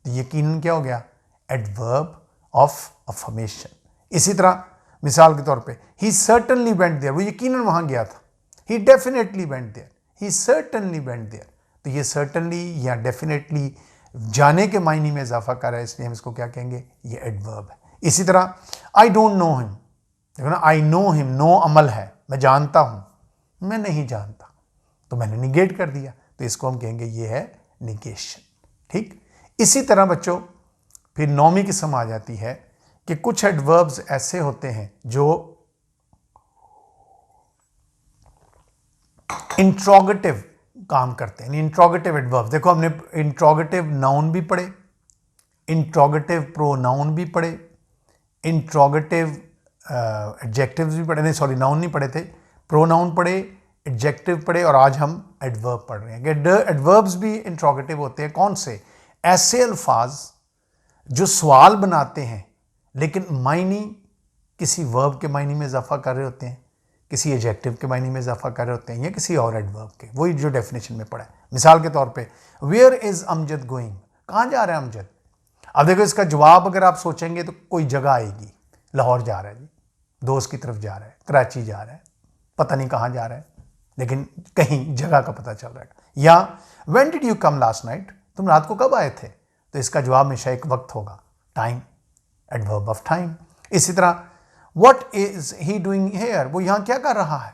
तो यकीनन क्या हो गया, एडवर्ब ऑफ अफर्मेशन। इसी तरह मिसाल के तौर पे ही सर्टनली वेंट देयर, वो यकीनन वहां गया था। He definitely went there, he certainly went there, तो ये सर्टनली या डेफिनेटली जाने के मायने में इजाफा कर रहा है, इसलिए हम इसको क्या कहेंगे, ये एडवर्ब है। इसी तरह आई डोंट नो हिम, देखो ना, आई नो हिम, नो अमल है, मैं जानता हूं, मैं नहीं जानता, तो मैंने निगेट कर दिया, तो इसको हम कहेंगे ये है निगेशन। ठीक, इसी तरह बच्चों फिर नौवीं किस्म आ जाती है कि कुछ एडवर्ब्स ऐसे होते हैं जो इंट्रोगेटिव काम करते हैं। इंट्रोगेटिव एडवर्ब, देखो हमने इंट्रोगेटिव नाउन भी पढ़े, इंट्रोगेटिव प्रोनाउन भी पढ़े, इंट्रोगेटिव एडजेक्टिव्स भी पढ़े, नहीं सॉरी नाउन नहीं पढ़े थे, प्रोनाउन पढ़े, एडजेक्टिव पढ़े, और आज हम एडवर्ब पढ़ रहे हैं। एडवर्ब्स भी इंट्रोगेटिव होते हैं। कौन से, ऐसे अल्फाज जो सवाल बनाते हैं लेकिन मायनी किसी वर्ब के मायने में इजाफा कर रहे होते हैं, किसी एडजेक्टिव के मायने में इजाफा कर रहे होते हैं, या किसी और एडवर्ब के, वही जो डेफिनेशन में पढ़ा है। मिसाल के तौर पे वेयर इज अमजद गोइंग, कहाँ जा रहा है अमजद। अब देखो इसका जवाब अगर आप सोचेंगे तो कोई जगह आएगी, लाहौर जा रहा है जी, दोस्त की तरफ जा रहा है, कराची जा रहा है, पता नहीं कहाँ जा रहा है, लेकिन कहीं जगह का पता चल रहा है। या when did you come last night, तुम रात को कब आए थे, तो इसका जवाब हमेशा एक वक्त होगा, टाइम, एडवर्ब ऑफ टाइम। इसी तरह what is he doing here, वो यहां क्या कर रहा है,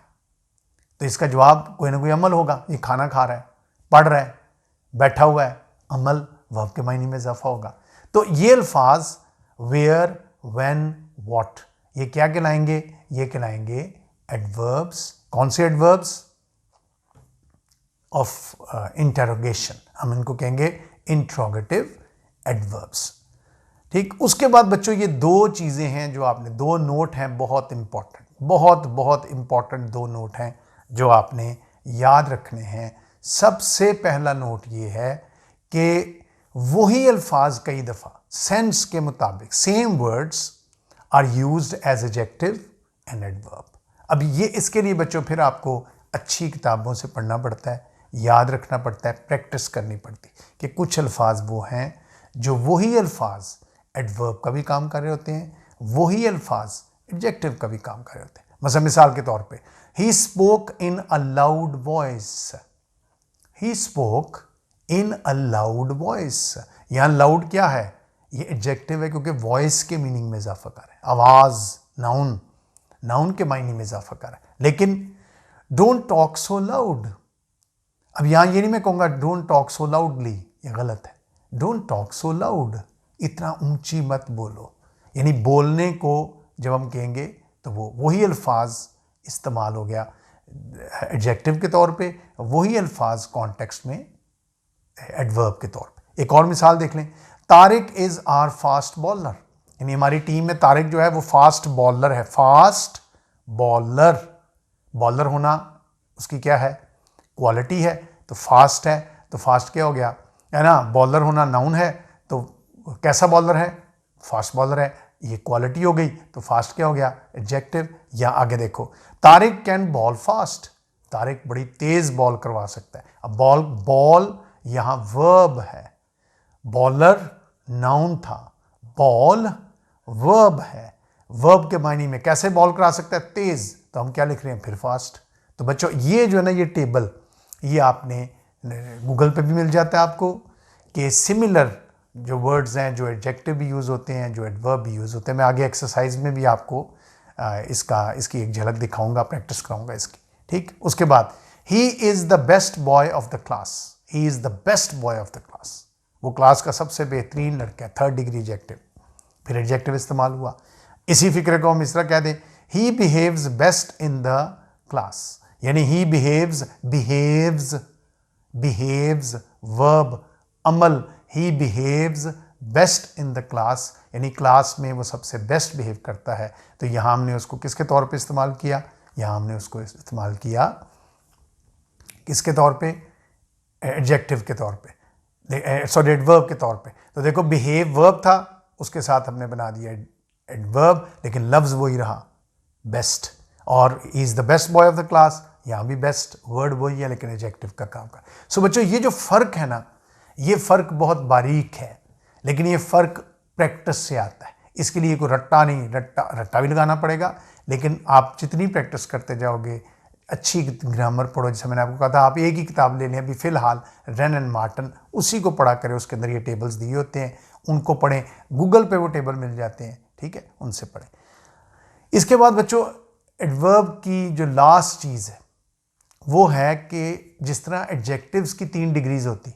तो इसका जवाब कोई ना कोई अमल होगा, ये खाना खा रहा है, पढ़ रहा है, बैठा हुआ है, अमल वर्ब के मायने में इजाफा होगा। तो ये अल्फाज वेयर, व्हेन, व्हाट, ये क्या कहलाएंगे, ये कहलाएंगे एडवर्ब्स। कौन से एडवर्ब्स, ऑफ इंटरोगेशन, हम इनको कहेंगे इंट्रोगेटिव एडवर्ब्स। ठीक, उसके बाद बच्चों ये दो चीज़ें हैं जो आपने, दो नोट हैं बहुत इंपॉर्टेंट, बहुत बहुत इंपॉर्टेंट दो नोट हैं जो आपने याद रखने हैं। सबसे पहला नोट ये है कि वही अल्फाज कई दफ़ा सेंस के मुताबिक, same words are used as adjective and adverb. अब ये इसके लिए बच्चों फिर आपको अच्छी किताबों से पढ़ना पड़ता है, याद रखना पड़ता है, प्रैक्टिस करनी पड़ती कि कुछ अल्फाज वो हैं जो वही अल्फाज एडवर्ब का भी काम कर रहे होते हैं, वही अल्फाज एडजेक्टिव का भी काम कर रहे होते हैं। मतलब मिसाल के तौर पे he spoke in a loud voice, he spoke in a loud voice, यहां लाउड क्या है, ये एडजेक्टिव है क्योंकि वॉइस के मीनिंग में इजाफा कर रहा है, आवाज, नाउन, नाउन के मायने में इजाफा कर रहा है। लेकिन डोंट टॉक सो लाउड, अब यहां ये नहीं मैं कहूंगा डोंट टॉक सो लाउडली, ये गलत है। डोंट टॉक सो लाउड, इतना ऊंची मत बोलो, यानी बोलने को जब हम कहेंगे तो वो वही अल्फाज इस्तेमाल हो गया एडजेक्टिव के तौर पे, वही अल्फाज कॉन्टेक्स्ट में एडवर्ब के तौर पे। एक और मिसाल देख लें, Tariq is a fast bowler, यानी हमारी टीम में तारिक जो है वो फास्ट बॉलर है। फास्ट बॉलर, बॉलर होना उसकी क्या है, क्वालिटी है, तो फास्ट है, तो फास्ट क्या हो गया, है ना, बॉलर होना नाउन है, तो कैसा बॉलर है, फास्ट बॉलर है, ये क्वालिटी हो गई, तो फास्ट क्या हो गया, एडजेक्टिव। या आगे देखो, Tariq can ball fast, Tariq बड़ी तेज बॉल करवा सकता है। अब बॉल, बॉल यहां वर्ब है, बॉलर नाउन था, बॉल वर्ब है, वर्ब के मायने में कैसे बॉल करा सकता है, तेज, तो हम क्या लिख रहे हैं फिर फास्ट। तो बच्चों ये जो है ना, ये टेबल ये आपने गूगल पे भी मिल जाता है आपको, कि सिमिलर जो वर्ड्स हैं, जो एडजेक्टिव भी यूज़ होते हैं, जो एडवर्ब भी यूज़ होते हैं। मैं आगे एक्सरसाइज में भी आपको इसकी एक झलक दिखाऊंगा, प्रैक्टिस कराऊंगा इसकी, ठीक। उसके बाद he is the best boy of the class, he is the best boy of the class, वो क्लास का सबसे बेहतरीन लड़का है, थर्ड डिग्री एडजेक्टिव। फिर एडजेक्टिव इस्तेमाल हुआ। इसी फिक्रे को हम इस तरह कह दें, he behaves best in the class, यानी ही बिहेव्स वर्ब अमल, he behaves best in the class, यानी क्लास में वो सबसे बेस्ट बिहेव करता है। तो यहाँ हमने उसको किसके तौर पे इस्तेमाल किया, यहाँ हमने उसको इस्तेमाल किया किसके तौर पे, एडजेक्टिव के तौर पे, सॉरी एडवर्ब के तौर पे। तो देखो बिहेव वर्ब था, उसके साथ हमने बना दिया एडवर्ब, लेकिन लफ्ज़ वही रहा बेस्ट। और he is the best boy of the class, यहाँ भी बेस्ट वर्ड वही है, लेकिन एडजेक्टिव का काम कर। सो बच्चों ये जो फ़र्क है ना, ये फ़र्क बहुत बारीक है, लेकिन ये फ़र्क प्रैक्टिस से आता है। इसके लिए कोई रट्टा नहीं, रट्टा भी लगाना पड़ेगा, लेकिन आप जितनी प्रैक्टिस करते जाओगे, अच्छी ग्रामर पढ़ो। जैसे मैंने आपको कहा था, आप एक ही किताब ले लें अभी फ़िलहाल, रेन एंड मार्टन, उसी को पढ़ा करें। उसके अंदर ये टेबल्स दिए होते हैं, उनको पढ़ें। गूगल पे वो टेबल मिल जाते हैं, ठीक है, उनसे पढ़ें। इसके बाद बच्चों एडवर्ब की जो लास्ट चीज़ है वो है कि जिस तरह एडजेक्टिव्स की 3 डिग्रीज होती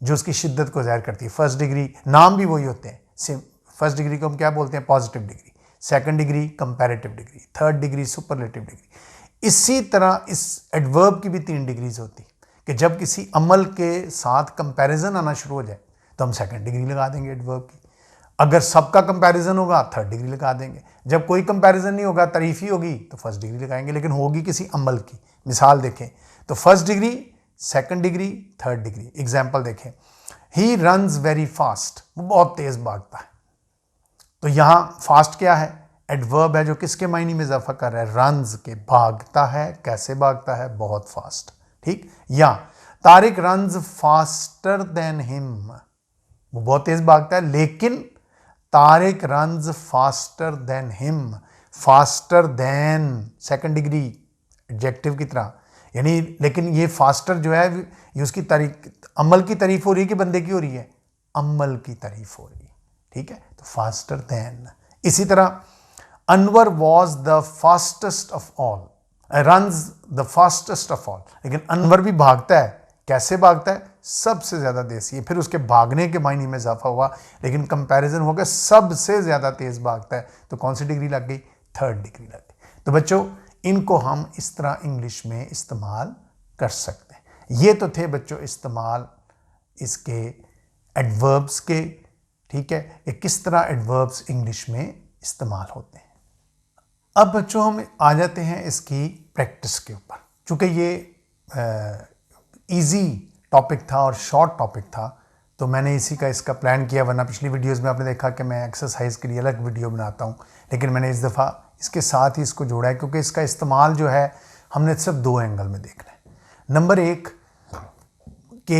जो उसकी शिद्दत को ज़ाहिर करती है। फर्स्ट डिग्री, नाम भी वही होते हैं सेम। फर्स्ट डिग्री को हम क्या बोलते हैं, positive degree. Second degree comparative degree, third degree superlative degree. इसी तरह इस एडवर्ब की भी 3 डिग्रीज होती कि जब किसी अमल के साथ कंपैरिजन आना शुरू हो जाए तो हम सेकंड डिग्री लगा देंगे एडवर्ब की। अगर सबका कंपैरिजन होगा थर्ड डिग्री लगा देंगे। जब कोई कंपैरिजन नहीं होगा, तारीफ ही होगी, तो फर्स्ट डिग्री लगाएंगे, लेकिन होगी किसी अमल की। मिसाल देखें तो first degree, second degree, third degree. Example देखें, ही रन्स वेरी फास्ट, वो बहुत तेज भागता है। तो यहां फास्ट क्या है, एडवर्ब है जो किसके मायने में इजाफा कर रहा है, रन्स के, भागता है। कैसे भागता है, बहुत फास्ट, ठीक। या Tariq runs faster than him, वो बहुत तेज भागता है, लेकिन Tariq runs faster than him. Faster than second degree adjective की तरह, यानी लेकिन ये फास्टर जो है ये उसकी तारीफ, अमल की तारीफ हो रही है कि बंदे की हो रही है, अमल की तारीफ हो रही है, ठीक है। तो फास्टर देन। इसी तरह Anwar was the fastest of all, runs the fastest of all, लेकिन अनवर भी भागता है। कैसे भागता है, सबसे ज़्यादा देसी है। फिर उसके भागने के मायने में इजाफा हुआ, लेकिन कंपैरिजन हो गया, सबसे ज़्यादा तेज़ भागता है। तो कौन सी डिग्री लग गई, थर्ड डिग्री लग गई। तो बच्चों इनको हम इस तरह इंग्लिश में इस्तेमाल कर सकते हैं। ये तो थे बच्चों इस्तेमाल इसके एडवर्ब्स के, ठीक है, कि किस तरह एडवर्ब्स इंग्लिश में इस्तेमाल होते हैं। अब बच्चों हम आ जाते हैं इसकी प्रैक्टिस के ऊपर। चूँकि ये इजी टॉपिक था और शॉर्ट टॉपिक था, तो मैंने इसी का इसका प्लान किया। वरना पिछली वीडियोस में आपने देखा कि मैं एक्सरसाइज के लिए अलग वीडियो बनाता हूँ, लेकिन मैंने इस दफ़ा इसके साथ ही इसको जोड़ा है, क्योंकि इसका इस्तेमाल जो है हमने सिर्फ 2 एंगल में देखना है। नंबर 1 कि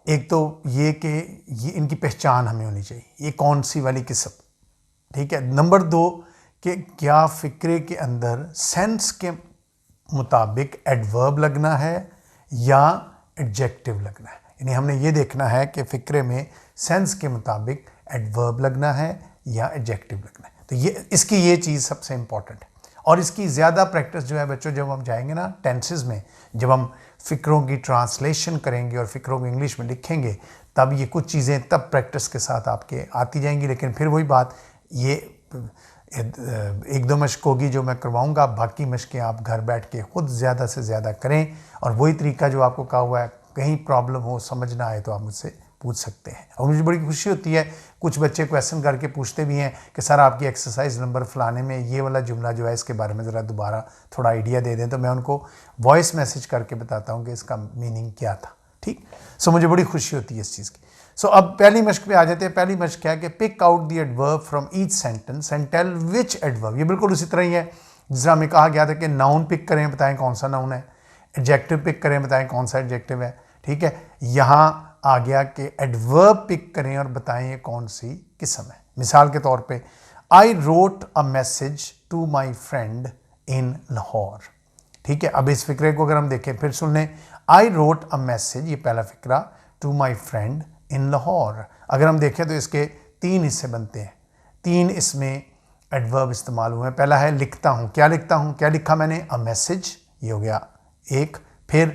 एक तो ये कि ये इनकी पहचान हमें होनी चाहिए, ये कौन सी वाली किस्म, ठीक है। नंबर 2 कि क्या फ़िक्रे के अंदर सेंस के मुताबिक एडवर्ब लगना है या एडजेक्टिव लगना है। यानी हमने ये देखना है कि फ़िक्रे में सेंस के मुताबिक एडवर्ब लगना है या एडजेक्टिव लगना है। तो ये इसकी ये चीज़ सबसे इम्पॉर्टेंट है। और इसकी ज़्यादा प्रैक्टिस जो है बच्चों, जब हम जाएंगे ना टेंसेस में, जब हम फ़िक्रों की ट्रांसलेशन करेंगे और फ़िक्रों को इंग्लिश में लिखेंगे, तब ये कुछ चीज़ें तब प्रैक्टिस के साथ आपके आती जाएंगी। लेकिन फिर वही बात, ये 1-2 मश्क होगी जो मैं करवाऊंगा, बाकी मश्कें आप घर बैठ के खुद ज़्यादा से ज़्यादा करें। और वही तरीका जो आपको कहा हुआ है, कहीं प्रॉब्लम हो, समझ ना आए तो आप मुझसे पूछ सकते हैं। और मुझे बड़ी खुशी होती है, कुछ बच्चे क्वेश्चन करके पूछते भी हैं कि सर आपकी एक्सरसाइज नंबर फलाने में ये वाला जुमला जो है इसके बारे में ज़रा दोबारा थोड़ा आइडिया दे दें। तो मैं उनको वॉइस मैसेज करके बताता हूँ कि इसका मीनिंग क्या था, ठीक। सो मुझे बड़ी खुशी होती है इस चीज़ की। सो अब पहली मश्क पे आ जाते हैं। पहली मश्क क्या है कि pick out the adverb from each sentence and tell which adverb. ये बिल्कुल उसी तरह ही है जिस हमें कहा गया था कि नाउन पिक करें, बताएं कौन सा नाउन है, एडजेक्टिव पिक करें, बताएं कौन सा एडजेक्टिव है, ठीक है। यहाँ आ गया कि एडवर्ब पिक करें और बताएं ये कौन सी किस्म है। मिसाल के तौर पे, I wrote a message to my friend in Lahore. ठीक है, अब इस फिक्रे को अगर हम देखें फिर सुन लें, आई रोट अ मैसेज, ये पहला फिक्रा, to my friend in Lahore. अगर हम देखें तो इसके 3 हिस्से बनते हैं, 3 इसमें एडवर्ब इस्तेमाल हुए हैं। पहला है लिखता हूँ, क्या लिखता हूँ, क्या लिखा मैंने, अ मैसेज, ये हो गया एक। फिर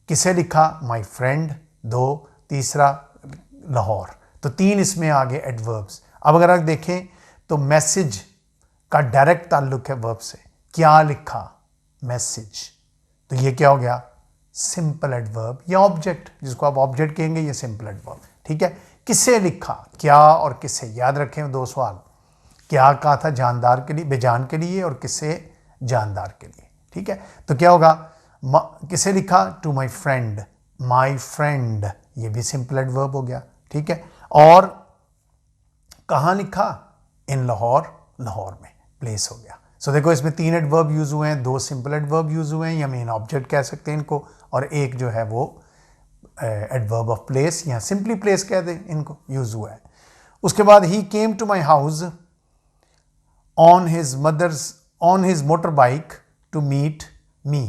किसे लिखा, माई फ्रेंड, 2, तीसरा लाहौर। तो 3 इसमें आ गए एडवर्ब्स। अब अगर आप देखें तो मैसेज का डायरेक्ट ताल्लुक है वर्ब से, क्या लिखा, मैसेज, तो ये क्या हो गया, सिंपल एडवर्ब या ऑब्जेक्ट, जिसको आप ऑब्जेक्ट कहेंगे, ये सिंपल एडवर्ब, ठीक है। किसे लिखा, क्या और किसे, याद रखें 2 सवाल, क्या कहा था जानदार के लिए, बेजान के लिए, और किसे जानदार के लिए, ठीक है। तो क्या होगा, किसे लिखा, to my friend, my friend, ये भी सिंपल एडवर्ब हो गया, ठीक है। और कहाँ लिखा, इन लाहौर, लाहौर में, प्लेस हो गया। सो देखो इसमें 3 एडवर्ब यूज हुए हैं, 2 सिंपल एडवर्ब यूज हुए हैं या मेन ऑब्जेक्ट कह सकते हैं इनको, और एक जो है वो एडवर्ब ऑफ प्लेस या सिंपली प्लेस कह दें इनको, यूज हुआ है। उसके बाद he came to my house on his motor bike to meet me.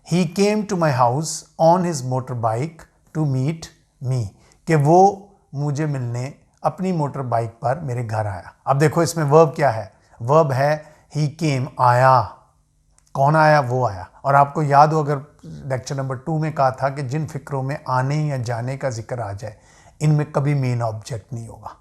He came to my house on his motor bike to meet me, कि वो मुझे मिलने अपनी मोटर बाइक पर मेरे घर आया। अब देखो इसमें वर्ब क्या है, वर्ब है ही केम, आया, कौन आया, वो आया। और आपको याद हो अगर लेक्चर नंबर 2 में कहा था कि जिन फिक्रों में आने या जाने का जिक्र आ जाए इनमें कभी मेन ऑब्जेक्ट नहीं होगा,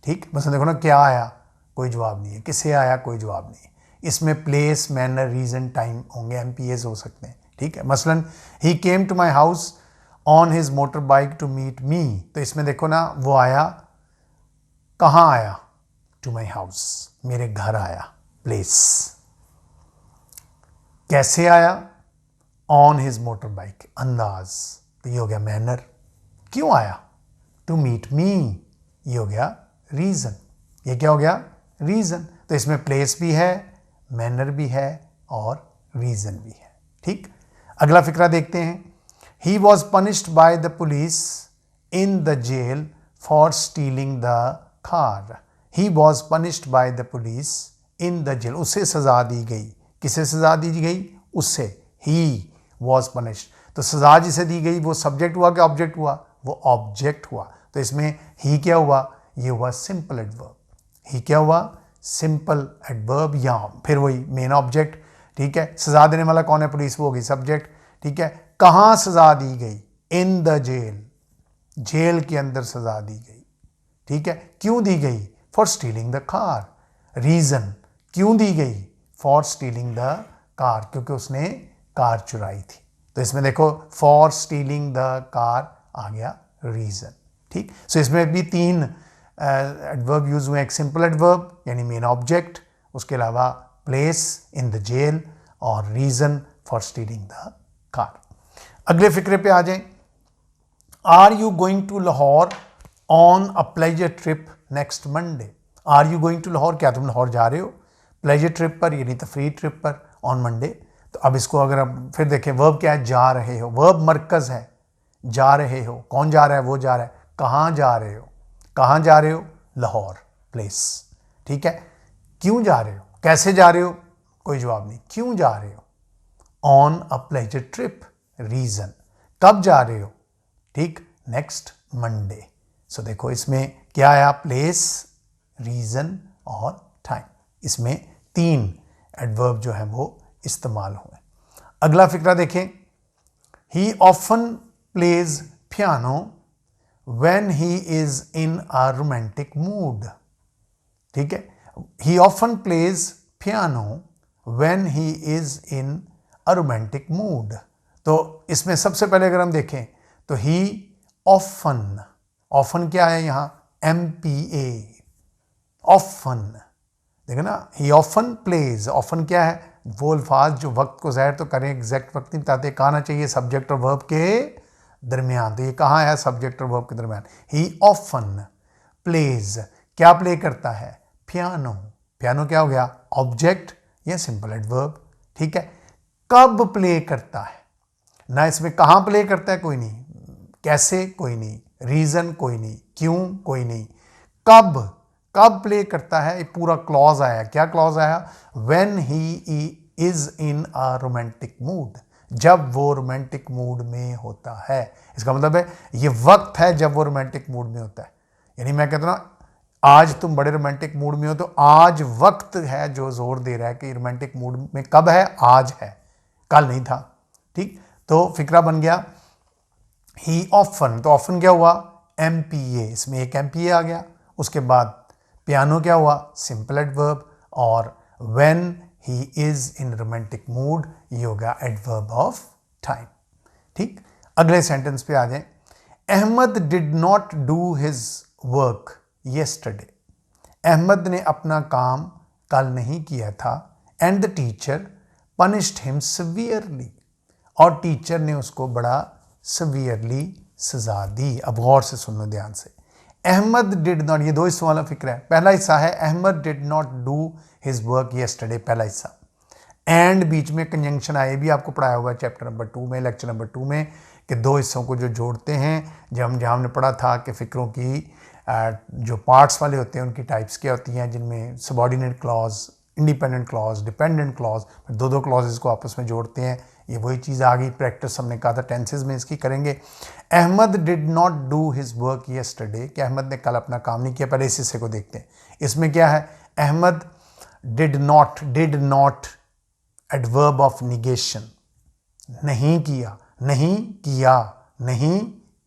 ठीक। बस देखो ना, क्या आया, कोई जवाब नहीं है, किसे आया, कोई जवाब नहीं है। इसमें प्लेस, मैनर, रीजन, टाइम होंगे, एमपीएस हो सकते हैं, ठीक है। मसलन he came to my house on his motor bike to meet me, तो इसमें देखो ना, वो आया, कहाँ आया, टू माई हाउस, मेरे घर आया, प्लेस। कैसे आया, ऑन हिज मोटर बाइक, अंदाज, तो ये हो गया मैनर। क्यों आया, टू मीट मी, ये हो गया रीजन, ये क्या हो गया, रीजन। तो इसमें प्लेस भी है, मैनर भी है और रीजन भी है, ठीक। अगला फिक्रा देखते हैं, he was punished by the police in the jail for stealing the car. He was punished by the police in the jail, उसे सजा दी गई, किसे सजा दी गई, उससे, ही वॉज पनिश्ड। तो सजा जिसे दी गई वो सब्जेक्ट हुआ कि ऑब्जेक्ट हुआ, वो ऑब्जेक्ट हुआ। तो इसमें ही क्या हुआ, ये हुआ सिंपल एडवर्ब, ही क्या हुआ, सिंपल एडवर्ब, या फिर वही मेन ऑब्जेक्ट, ठीक है। सजा देने वाला कौन है, पुलिस, वो होगी सब्जेक्ट, ठीक है। कहाँ सजा दी गई, इन द जेल, जेल के अंदर सजा दी गई, ठीक है। क्यों दी गई, for stealing the car. Reason, क्यों दी गई, फॉर स्टीलिंग द कार, क्योंकि उसने कार चुराई थी। तो इसमें देखो फॉर स्टीलिंग द कार आ गया रीजन, ठीक। सो इसमें भी 3 एडवर्ब यूज हुए, एक सिंपल एडवर्ब यानी मेन ऑब्जेक्ट, उसके अलावा प्लेस, इन द जेल, और reason for stealing the car. अगले फिक्रे पे आ जाएं, are you going to Lahore on a pleasure trip next Monday. Are you going to Lahore, क्या तुम लाहौर जा रहे हो प्लेजर ट्रिप पर, यानी तफरीह ट्रिप पर, ऑन मंडे। तो अब इसको अगर हम फिर देखें, वर्ब क्या है, जा रहे हो, वर्ब मरकज है, जा रहे हो, कौन जा रहा है, वो जा रहा है, कहाँ जा रहे हो, कहाँ जा रहे हो, लाहौर, प्लेस, ठीक है। क्यों जा रहे हो, कैसे जा रहे हो, कोई जवाब नहीं, क्यों जा रहे हो, on a pleasure trip, reason, कब जा रहे हो, ठीक, नेक्स्ट मंडे। सो देखो इसमें क्या आया, प्लेस, रीजन और टाइम, इसमें 3 एडवर्ब जो है वो इस्तेमाल हुए। अगला फिक्रा देखें, he often plays piano when he is in a romantic mood, ठीक है। He often plays piano when he is in a romantic mood. तो इसमें सबसे पहले अगर हम देखें तो ही ऑफन, ऑफन क्या है यहाँ, MPA, ऑफन, देखो ना, ही ऑफन प्लेज, ऑफन क्या है, वो अल्फाज जो वक्त को ज़ाहिर तो करें, एग्जैक्ट वक्त नहीं बताते, कहना चाहिए सब्जेक्ट और वर्ब के दरमियान, तो ये कहाँ है, सब्जेक्ट और वर्ब के दरमियान। ही ऑफन प्लेज, क्या प्ले करता है, पियानो, पियानो क्या हो गया, ऑब्जेक्ट या सिंपल एडवर्ब, ठीक है। कब प्ले करता है ना, इसमें कहाँ प्ले करता है कोई नहीं, कैसे कोई नहीं, रीजन कोई नहीं, क्यों कोई नहीं, कब, कब प्ले करता है, ये पूरा क्लॉज आया, क्या क्लॉज आया, when he is in a romantic mood, जब वो रोमांटिक मूड में होता है। इसका मतलब है ये वक्त है जब वो रोमांटिक मूड में होता है। यानी मैं कहता हूँ आज तुम बड़े रोमांटिक मूड में हो, तो आज वक्त है जो जोर दे रहा है कि रोमांटिक मूड में कब है, आज है, कल नहीं था। ठीक, तो फिक्रा बन गया ही ऑफन। तो ऑफन क्या हुआ, MPA, इसमें एक MPA आ गया। उसके बाद पियानो क्या हुआ, सिंपल एडवर्ब, और when he is in romantic mood ये होगा एडवर्ब ऑफ टाइम। ठीक, अगले सेंटेंस पे आ जाए। Ahmad did not do his work yesterday. Ahmad ने अपना काम कल नहीं किया था। And the teacher punished him severely, और टीचर ने उसको बड़ा सिवियरली सजा दी। अब गौर से सुनो ध्यान से। अहमद डिड नॉट, ये दो हिस्सों वाला फिक्र है। पहला हिस्सा है Ahmad did not do his work yesterday, पहला हिस्सा। एंड बीच में कंजंक्शन आए, भी आपको पढ़ाया हुआ है चैप्टर नंबर 2 में, लेक्चर नंबर 2 में, कि दो हिस्सों को जो जोड़ते हैं। जहाँ हमने पढ़ा था कि फिक्रों की जो पार्ट्स वाले होते हैं उनकी टाइप्स क्या होती हैं, जिनमें subordinate clause, independent clause, dependent clause, फिर दो क्लॉजेस को आपस में जोड़ते हैं। ये वही चीज़ आ गई, प्रैक्टिस हमने कहा था टेंसेज में इसकी करेंगे। Ahmad did not do his work yesterday, कि अहमद ने कल अपना काम नहीं किया। पहले इस हिस्से को देखते हैं। इसमें क्या है, Ahmad did not adverb of negation, नहीं किया, नहीं किया, नहीं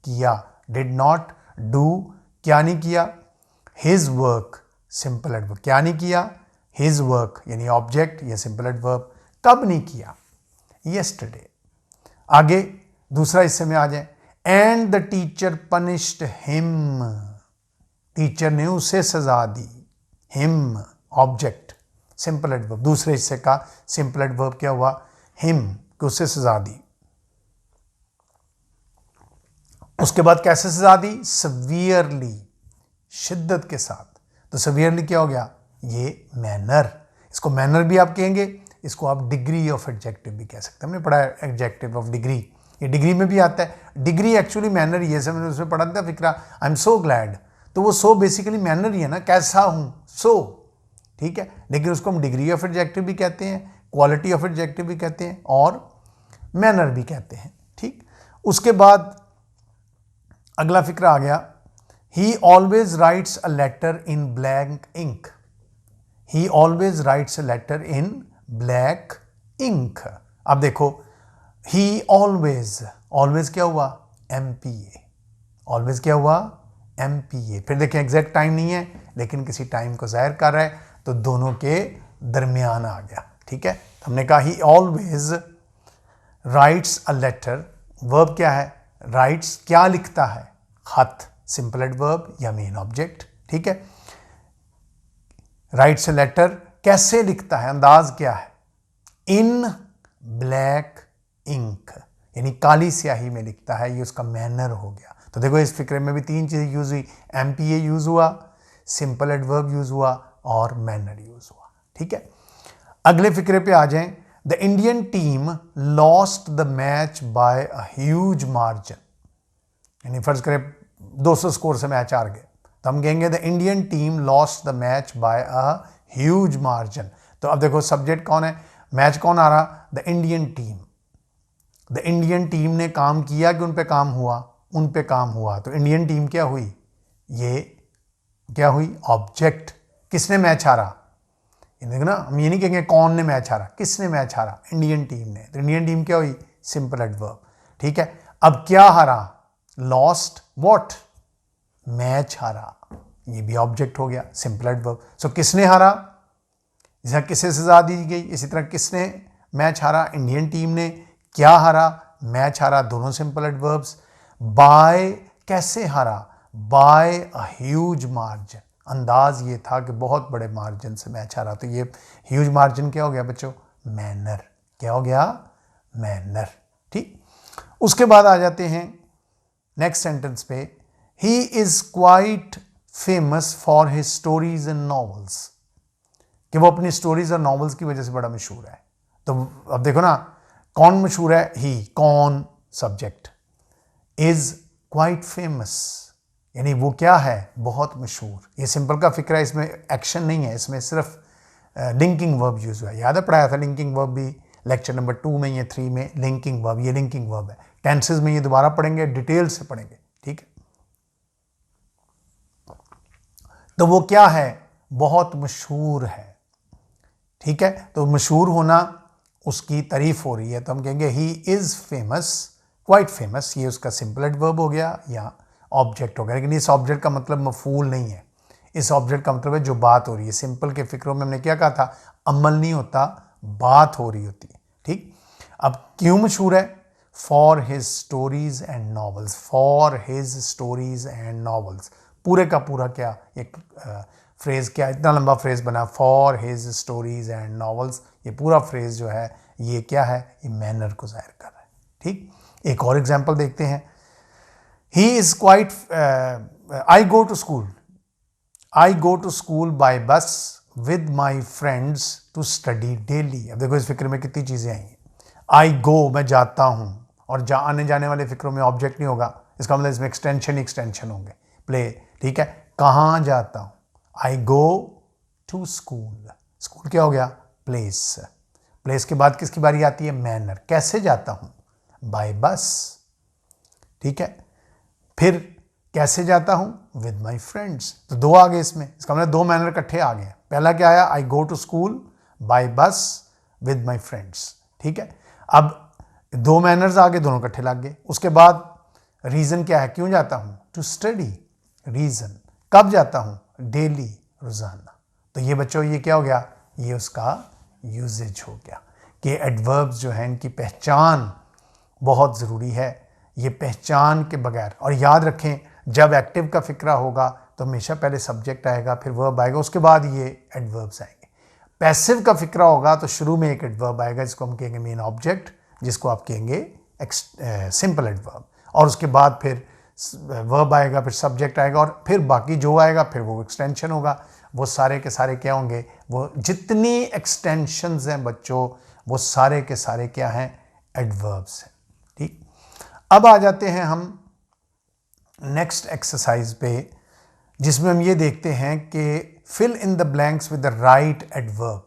किया। डिड नॉट डू, क्या नहीं किया, हिज वर्क, सिंपल एडवर्ब, क्या नहीं किया, हिज वर्क यानी ऑब्जेक्ट, या सिंपल एडवर्ब, कब नहीं किया, येस्टरडे। आगे दूसरा हिस्से में आ जाए। And the teacher punished him, teacher ने उसे सजा दी। Him object, simple adverb. दूसरे हिस्से का सिंपल एडवर्ब क्या हुआ, हिम, कि उसे सजा दी। उसके बाद कैसे सजा दी, सवियरली, शिद्दत के साथ। तो सवियरली क्या हो गया, ये मैनर। इसको मैनर भी आप कहेंगे, इसको आप डिग्री ऑफ एडजेक्टिव भी कह सकते हैं। हमने पढ़ा है एडजेक्टिव ऑफ डिग्री, ये डिग्री में भी आता है। डिग्री एक्चुअली मैनर ही है, जैसे मैंने उसमें पढ़ा था फिक्रा, आई एम सो ग्लैड, तो वो सो बेसिकली मैनर ही है ना, कैसा हूं, सो, ठीक है। लेकिन उसको हम डिग्री ऑफ एडजेक्टिव भी कहते हैं, क्वालिटी ऑफ एडजेक्टिव भी कहते हैं, और मैनर भी कहते हैं। ठीक, उसके बाद अगला फिक्रा आ गया। He always writes a letter in black ink. He always writes a letter in black ink. अब देखो, ही ऑलवेज, ऑलवेज क्या हुआ, MPA, ऑलवेज क्या हुआ, MPA। फिर देखें एग्जैक्ट टाइम नहीं है, लेकिन किसी टाइम को जाहिर कर रहा है, तो दोनों के दरमियान आ गया। ठीक है, हमने कहा he always writes a letter, verb क्या है, राइट्स, क्या लिखता है, खत, सिंपल एडवर्ब या मेन ऑब्जेक्ट। ठीक है, राइट्स अ लेटर, कैसे लिखता है, अंदाज क्या है, इन ब्लैक इंक, यानी काली स्याही में लिखता है, ये उसका मैनर हो गया। तो देखो इस फिक्रे में भी तीन चीजें यूज हुई, MPA यूज हुआ, सिंपल एडवर्ब यूज हुआ, और मैनर यूज हुआ। ठीक है, अगले फिक्रे पे आ जाएं। The Indian team lost the match by a huge margin, यानी फर्ज करें 200 स्कोर से मैच हार गए, तो हम कहेंगे the Indian team lost the match by a huge margin. तो अब देखो सब्जेक्ट कौन है, मैच कौन आ रहा, the Indian team. The Indian team ने काम किया कि उन पे काम हुआ, उन पे काम हुआ। तो इंडियन टीम क्या हुई, ये क्या हुई, ऑब्जेक्ट। किसने मैच हारा, देखो ना, हम ये नहीं कहेंगे कौन ने मैच हारा, किसने मैच हारा, इंडियन टीम ने। तो इंडियन टीम क्या हुई, सिंपल एडवर्ब। ठीक है, अब क्या हारा, लॉस्ट व्हाट, मैच हारा, ये भी ऑब्जेक्ट हो गया, सिंपल एडवर्ब। सो किसने हारा, जैसा किसे सजा दी गई, इसी तरह किसने मैच हारा, इंडियन टीम ने। क्या हारा, मैच हारा, दोनों सिंपल एडवर्ब्स। बाय, कैसे हारा, बाय अ ह्यूज मार्जिन, अंदाज ये था कि बहुत बड़े मार्जिन से मैच हारा। तो ये ह्यूज मार्जिन क्या हो गया बच्चों, मैनर, क्या हो गया, मैनर। ठीक, उसके बाद आ जाते हैं नेक्स्ट सेंटेंस पे। ही is quite famous for his stories and novels, कि वो अपनी स्टोरीज और नॉवेल्स की वजह से बड़ा मशहूर है। तो अब देखो ना, कौन मशहूर है, ही, कौन, सब्जेक्ट, इज क्वाइट फेमस, यानी वो क्या है, बहुत मशहूर। ये सिंपल का फिक्र है, इसमें एक्शन नहीं है, इसमें सिर्फ लिंकिंग वर्ब यूज हुआ है। याद है पढ़ाया था लिंकिंग वर्ब भी लेक्चर नंबर 2 में या 3 में। लिंकिंग वर्ब, ये लिंकिंग वर्ब है। टेंसेस में ये दोबारा पढ़ेंगे, डिटेल से पढ़ेंगे, ठीक है। तो वो क्या है, बहुत मशहूर है, ठीक है। तो मशहूर होना, उसकी तारीफ हो रही है, तो हम कहेंगे he is famous, quite famous. ये उसका सिंपल एडवर्ब हो गया या ऑब्जेक्ट हो गया, लेकिन इस ऑब्जेक्ट का मतलब मफूल नहीं है। इस ऑब्जेक्ट का मतलब है जो बात हो रही है। सिंपल के फिक्रों में हमने क्या कहा था, अमल नहीं होता, बात हो रही होती है, ठीक। अब क्यों मशहूर है, for his stories and novels, for his stories and novels. पूरे का पूरा क्या एक फ्रेज, क्या इतना लंबा फ्रेज बना, for his stories and novels. ये पूरा फ्रेज जो है ये क्या है, ये मैनर को जाहिर कर रहा है, ठीक। एक और एग्जांपल देखते हैं। He is quite, I go to school, I go to school by bus with my friends to study daily. अब देखो इस फिक्र में कितनी चीजें आई हैं। आई गो, मैं जाता हूं, और आने जाने वाले फिक्रों में ऑब्जेक्ट नहीं होगा, इसका मतलब इसमें एक्सटेंशन होंगे, प्ले, ठीक है। कहाँ जाता हूं, I go to school, school क्या हो गया, प्लेस। प्लेस के बाद किसकी बारी आती है, मैनर। कैसे जाता हूं, बाय बस, ठीक है। फिर कैसे जाता हूं, विद माई फ्रेंड्स, तो दो आ गए इसमें, इसका मतलब दो मैनर इकट्ठे आ गए। पहला क्या आया, आई go to school by bus with my friends, ठीक है। अब दो मैनर्स आ गए, दोनों इकट्ठे लग गए। उसके बाद रीजन क्या है, क्यों जाता हूं, टू स्टडी, रीजन। कब जाता हूं, डेली, रोजाना। तो ये बच्चों ये क्या हो गया, ये उसका यूजेज हो गया कि एडवर्ब्स जो हैं इनकी पहचान बहुत ज़रूरी है। ये पहचान के बगैर, और याद रखें जब एक्टिव का फिक्रा होगा तो हमेशा पहले सब्जेक्ट आएगा, फिर वर्ब आएगा, उसके बाद ये एडवर्ब्स आएंगे। पैसिव का फिक्रा होगा तो शुरू में एक एडवर्ब आएगा जिसको हम कहेंगे मेन ऑब्जेक्ट, जिसको आप कहेंगे सिंपल एडवर्ब, और उसके बाद फिर वर्ब आएगा, फिर सब्जेक्ट आएगा, और फिर बाकी जो आएगा फिर वो एक्सटेंशन होगा। वो सारे के सारे क्या होंगे, वो जितनी एक्सटेंशंस हैं बच्चों, वो सारे के सारे क्या हैं, एडवर्ब्स हैं, ठीक। अब आ जाते हैं हम नेक्स्ट एक्सरसाइज पे, जिसमें हम ये देखते हैं कि fill in the blanks with the right adverb.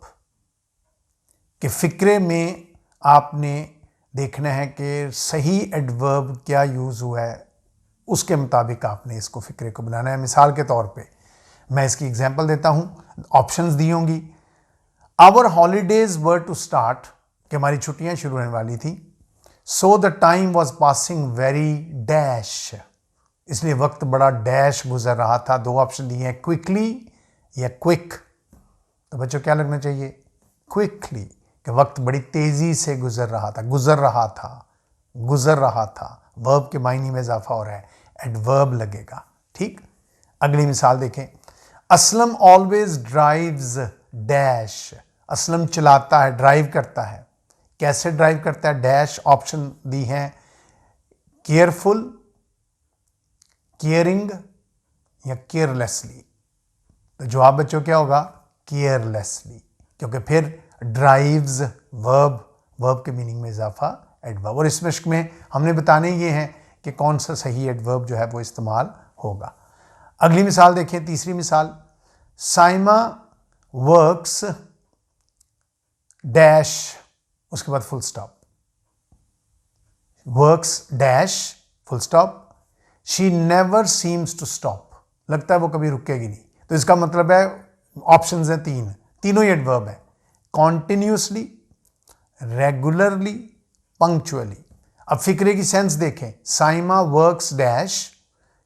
कि फिक्रे में आपने देखना है कि सही एडवर्ब क्या यूज हुआ है, उसके मुताबिक आपने इसको फिक्रे को बनाना है। मिसाल के तौर पे मैं इसकी एग्जांपल देता हूं, ऑप्शंस दी होंगी। Our holidays were to start, कि हमारी छुट्टियां शुरू होने वाली थी। So the time was passing very dash, इसलिए वक्त बड़ा डैश गुजर रहा था। दो ऑप्शन दिए हैं, क्विकली या क्विक। तो बच्चों क्या लगना चाहिए, क्विकली, कि वक्त बड़ी तेजी से गुजर रहा था, गुजर रहा था, गुजर रहा था। वर्ब के मायने में इजाफा हो रहा है, एडवर्ब लगेगा, ठीक। अगली मिसाल देखें, Aslam always drives dash, Aslam चलाता है, ड्राइव करता है। कैसे ड्राइव करता है, डैश। ऑप्शन दी हैं, केयरफुल, केयरिंग या केयरलेसली। तो जवाब बच्चों क्या होगा, केयरलेसली, क्योंकि फिर ड्राइव्स वर्ब, वर्ब के मीनिंग में इजाफा एडवर्ब। और इस मश्क में हमने बताने ये हैं कि कौन सा सही एडवर्ब जो है वो इस्तेमाल होगा। अगली मिसाल देखें, तीसरी मिसाल, साइमा वर्क्स डैश, उसके बाद full stop, works dash full stop, she never seems to stop, लगता है वो कभी रुकेगी नहीं। तो इसका मतलब है ऑप्शंस हैं तीन, तीनों ही एडवर्ब है, कॉन्टिन्यूसली, रेगुलरली, पंक्चुअली। अब फिक्रे की सेंस देखें, Saima works dash,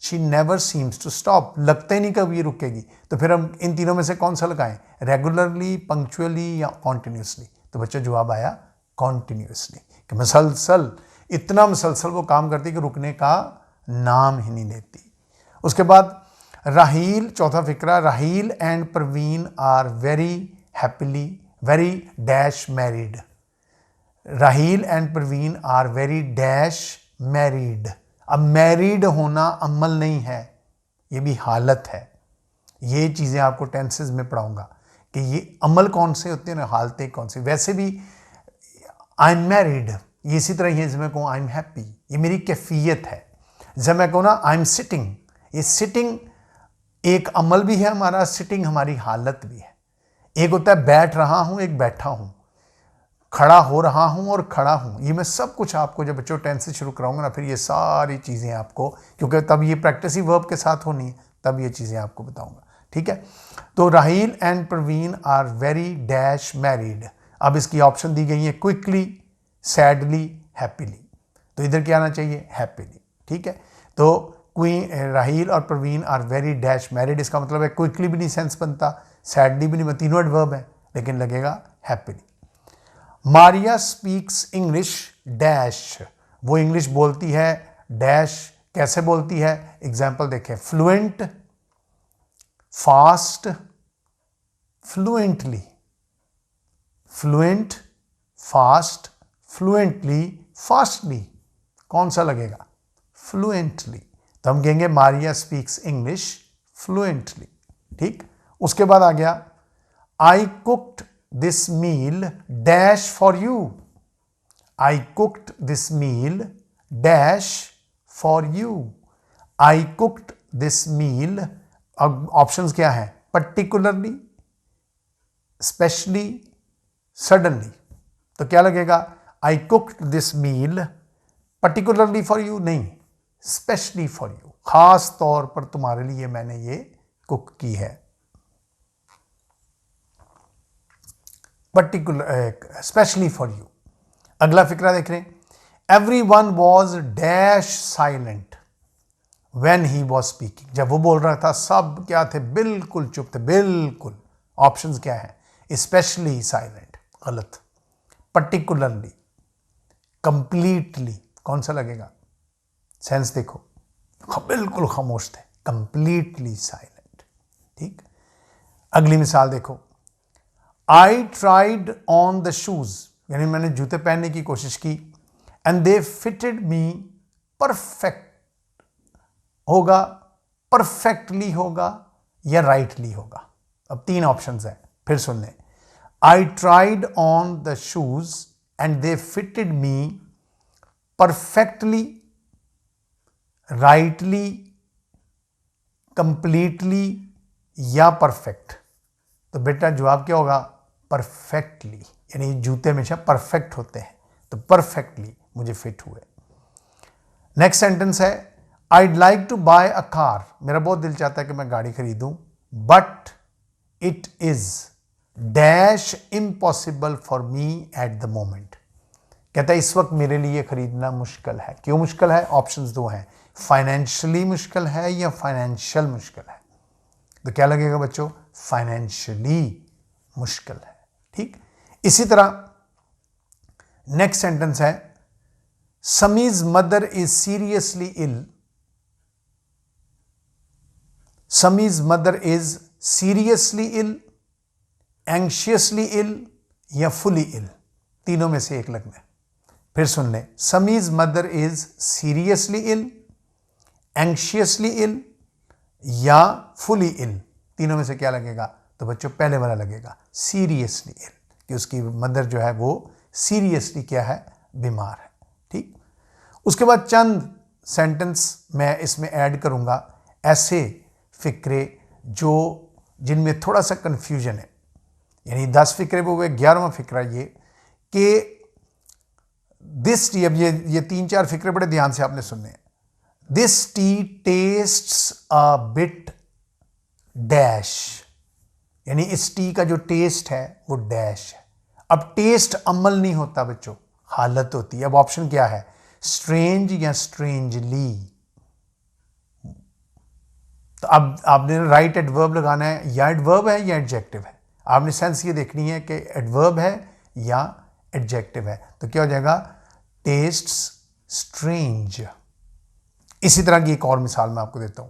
she never seems to stop, लगता ही नहीं कभी रुकेगी। तो फिर हम इन तीनों में से कौन सा लगाएं, रेगुलरली, पंक्चुअली या कॉन्टिन्यूसली। तो बच्चों जवाब आया कॉन्टिन्यूसली, कि मुसलसल, इतना मुसलसल वो काम करती कि रुकने का नाम ही नहीं लेती। उसके बाद राहील, चौथा फिक्रा, Raheel and Parveen are very happily, very dash married. Raheel and Parveen are very dash married. अब मैरिड होना अमल नहीं है, ये भी हालत है। ये चीज़ें आपको टेंसेस में पढ़ाऊंगा कि ये अमल कौन से होते हैं ना, हालतें कौन सी। वैसे भी आई एम मैरिड, ये इसी तरह ये जब मैं कहूँ आई एम हैप्पी, ये मेरी कैफियत है। जब मैं कहूँ ना आई एम सिटिंग, ये सिटिंग एक अमल भी है हमारा, सिटिंग हमारी हालत भी है। एक होता है बैठ रहा हूं, एक बैठा हूं, खड़ा हो रहा हूं और खड़ा हूं। ये मैं सब कुछ आपको जब बच्चों टेंस से शुरू कराऊंगा ना, फिर ये सारी चीजें आपको, क्योंकि तब ये प्रैक्टिस ही वर्ब के साथ होनी है, तब ये चीजें आपको बताऊंगा। ठीक है, तो Raheel and Praveen are very dash married. अब इसकी ऑप्शन दी गई है क्विकली, सैडली, हैप्पीली। तो इधर क्या आना चाहिए? हैप्पीली। ठीक है, तो राहील और Praveen are very dash married, इसका मतलब है क्विकली भी नहीं सेंस बनता, सैडली भी नहीं बनता, तीनों एडवर्ब है, लेकिन लगेगा happily. Maria speaks English dash, वो इंग्लिश बोलती है डैश, कैसे बोलती है? एग्जाम्पल देखें, fluent, fast, fluently. Fluent, fast, fluently, fastly, कौन सा लगेगा? फ्लुएंटली। तो हम कहेंगे मारिया स्पीक्स इंग्लिश फ्लुएंटली। ठीक, उसके बाद आ गया I cooked this meal dash for you. I cooked this meal dash for you. I cooked this meal, अब ऑप्शंस क्या है? Particularly, specially, suddenly. तो क्या लगेगा? I cooked this meal particularly for you नहीं, स्पेशली फॉर यू, खास तौर पर तुम्हारे लिए मैंने ये कुक की है। Particular, specially for you. अगला फिक्रा देख रहे हैं, every one was dash silent when he was speaking. जब वो बोल रहा था सब क्या थे? बिल्कुल चुप थे, बिल्कुल। ऑप्शंस क्या है? स्पेशली साइलेंट, गलत। पर्टिकुलरली, कंप्लीटली, कौन सा लगेगा? सेंस देखो, बिल्कुल खामोश थे, कंप्लीटली साइलेंट। ठीक, अगली मिसाल देखो, I tried on the shoes, यानी मैंने जूते पहनने की कोशिश की, and they fitted me perfect. होगा परफेक्टली होगा या राइटली होगा? अब तीन ऑप्शंस हैं, फिर सुन लें। I tried on the shoes and they fitted me perfectly, rightly, completely या परफेक्ट। तो बेटा जवाब क्या होगा? परफेक्टली, यानी जूते हमेशा परफेक्ट होते हैं, तो परफेक्टली मुझे फिट हुए। नेक्स्ट सेंटेंस है, I'd like to buy a car, मेरा बहुत दिल चाहता है कि मैं गाड़ी खरीदूं, but it is dash impossible for me at the moment। कहता है इस वक्त मेरे लिए खरीदना मुश्किल है। क्यों मुश्किल है? ऑप्शंस दो हैं, फाइनेंशियली मुश्किल है या फाइनेंशियल मुश्किल है। तो क्या लगेगा बच्चों? फाइनेंशियली मुश्किल है। ठीक, इसी तरह नेक्स्ट सेंटेंस है, समीज mother is seriously ill. Sami's mother is seriously ill, anxiously ill या फुली इल, तीनों में से एक लगना है। फिर सुन ले, Sami's mother is seriously ill, anxiously ill या फुली इल, तीनों में से क्या लगेगा? तो बच्चों पहले वाला लगेगा, सीरियसली इल, कि उसकी मदर जो है वो सीरियसली क्या है? बीमार है। ठीक, उसके बाद चंद सेंटेंस मैं इसमें ऐड करूंगा, ऐसे फिक्रे जो जिनमें थोड़ा सा कंफ्यूजन है, यानी 10 फिक्रे वो हुए, 11वां फिक्रा ये कि दिस टी, अब ये 3-4 फिक्रे बड़े ध्यान से आपने सुनने हैं। This T tests a bit dash, यानी इस टी का जो टेस्ट है वो डैश है। अब टेस्ट अमल नहीं होता बच्चों, हालत होती है। अब ऑप्शन क्या है? स्ट्रेंज या स्ट्रेंजली। तो अब आपने राइट एडवर्ब लगाना है, या एडवर्ब है या एडजेक्टिव है। आपने सेंस ये देखनी है कि एडवर्ब है या एडजेक्टिव है। तो क्या हो जाएगा? Tests strange. इसी तरह की एक और मिसाल मैं आपको देता हूं,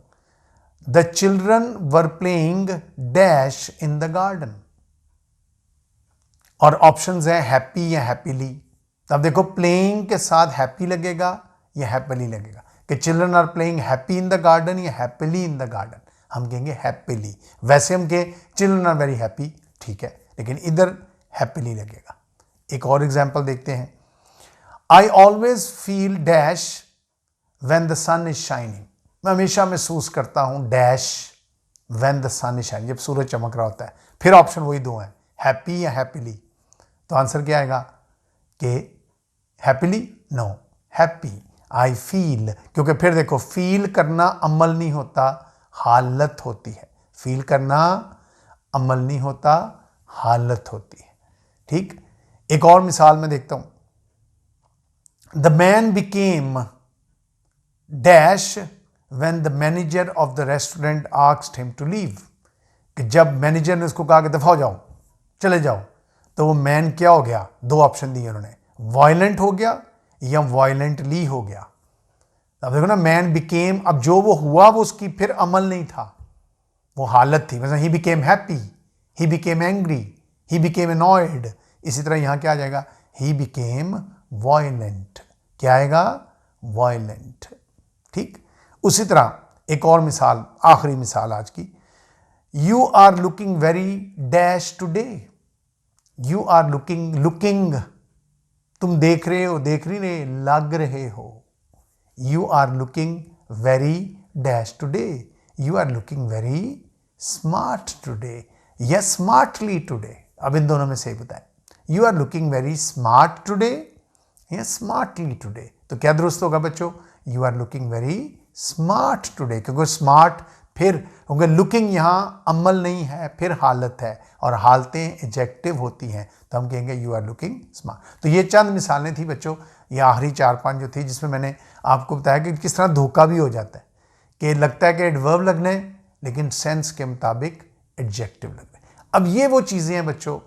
the children were playing dash in the garden. और ऑप्शंस है हैप्पी या हैप्पीली। अब देखो, प्लेइंग के साथ हैप्पी लगेगा या हैप्पीली लगेगा, कि children are playing happy in the garden या हैप्पीली इन द गार्डन। हम कहेंगे हैप्पीली। वैसे हम कहें चिल्ड्रन आर वेरी हैप्पी, ठीक है, लेकिन इधर हैप्पीली लगेगा। एक और एग्जाम्पल देखते हैं, I always feel dash when the sun is shining. मैं हमेशा महसूस करता हूं dash when the sun is shining, जब सूरज चमक रहा होता है। फिर ऑप्शन वही दो हैं, हैप्पी या हैप्पीली। तो आंसर क्या आएगा कि happily, no, happy. I feel, क्योंकि फिर देखो फील करना अमल नहीं होता, हालत होती है। फील करना अमल नहीं होता, हालत होती है। ठीक, एक और मिसाल में देखता हूं। The man became dash when the manager of the restaurant asked him to leave, कि जब मैनेजर ने उसको कहा कि दफा हो जाओ, चले जाओ, तो वो मैन क्या हो गया? दो ऑप्शन दिए उन्होंने, वायलेंट हो गया या वायलेंटली हो गया। अब देखो ना, मैन बिकेम, अब जो वो हुआ वो उसकी फिर अमल नहीं था, वो हालत थी। मतलब he became happy, he became angry, he became annoyed. इसी तरह यहां क्या आ जाएगा? He became violent. क्या आएगा? वायलेंट। ठीक, उसी तरह एक और मिसाल, आखिरी मिसाल आज की। You are looking very dash today. You are looking, looking तुम देख रहे हो, देख रही रहे, लग रहे हो। You are looking very dash today, you are looking very smart today या स्मार्टली टुडे। अब इन दोनों में से बताएं, you are looking very smart today या स्मार्टली टुडे। तो क्या दुरुस्त होगा बच्चों? You are looking very smart today, क्योंकि स्मार्ट फिर, क्योंकि लुकिंग यहाँ अमल नहीं है, फिर हालत है, और हालतें एडजेक्टिव होती हैं, तो हम कहेंगे यू आर लुकिंग स्मार्ट। तो ये चंद मिसालें थी बच्चों, ये आखिरी 4-5 जो थी, जिसमें मैंने आपको बताया कि किस तरह धोखा भी हो जाता है, कि लगता है कि एडवर्ब लगने, लेकिन सेंस के मुताबिक एडजेक्टिव लगने। अब ये वो चीज़ें हैं बच्चों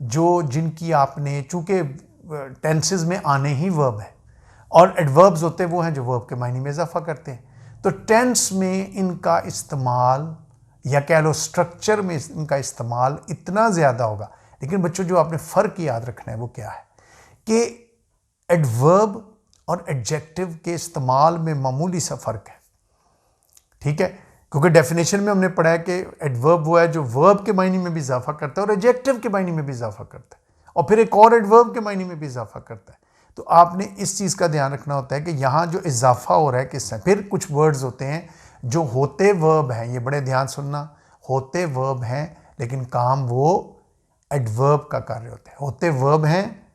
जो जिनकी आपने, चूंकि टेंसेस में आने ही वर्ब है, और एडवर्ब्स होते हैं वो हैं जो वर्ब के मायने में इजाफा करते हैं, तो टेंस में इनका इस्तेमाल, या कह लो स्ट्रक्चर में इनका इस्तेमाल इतना ज़्यादा होगा। लेकिन बच्चों जो आपने फ़र्क याद रखना है वो क्या है, कि एडवर्ब और एडजेक्टिव के इस्तेमाल में मामूली सा फ़र्क है। ठीक है, क्योंकि डेफिनेशन में हमने पढ़ा है कि एडवर्ब वो है जो वर्ब के मायने में भी इजाफा करता है और एडजेक्टिव के मायने में भी इजाफा करता है, और फिर एक और एडवर्ब के मायने में भी इजाफा करता है। तो आपने इस चीज़ का ध्यान रखना होता है कि यहाँ जो इजाफा हो रहा है किससे। फिर कुछ वर्ड्स होते हैं जो होते वर्ब हैं, ये बड़े ध्यान सुनना, होते वर्ब हैं लेकिन काम वो एडवर्ब का कार्य होता है। होते वर्ब हैं,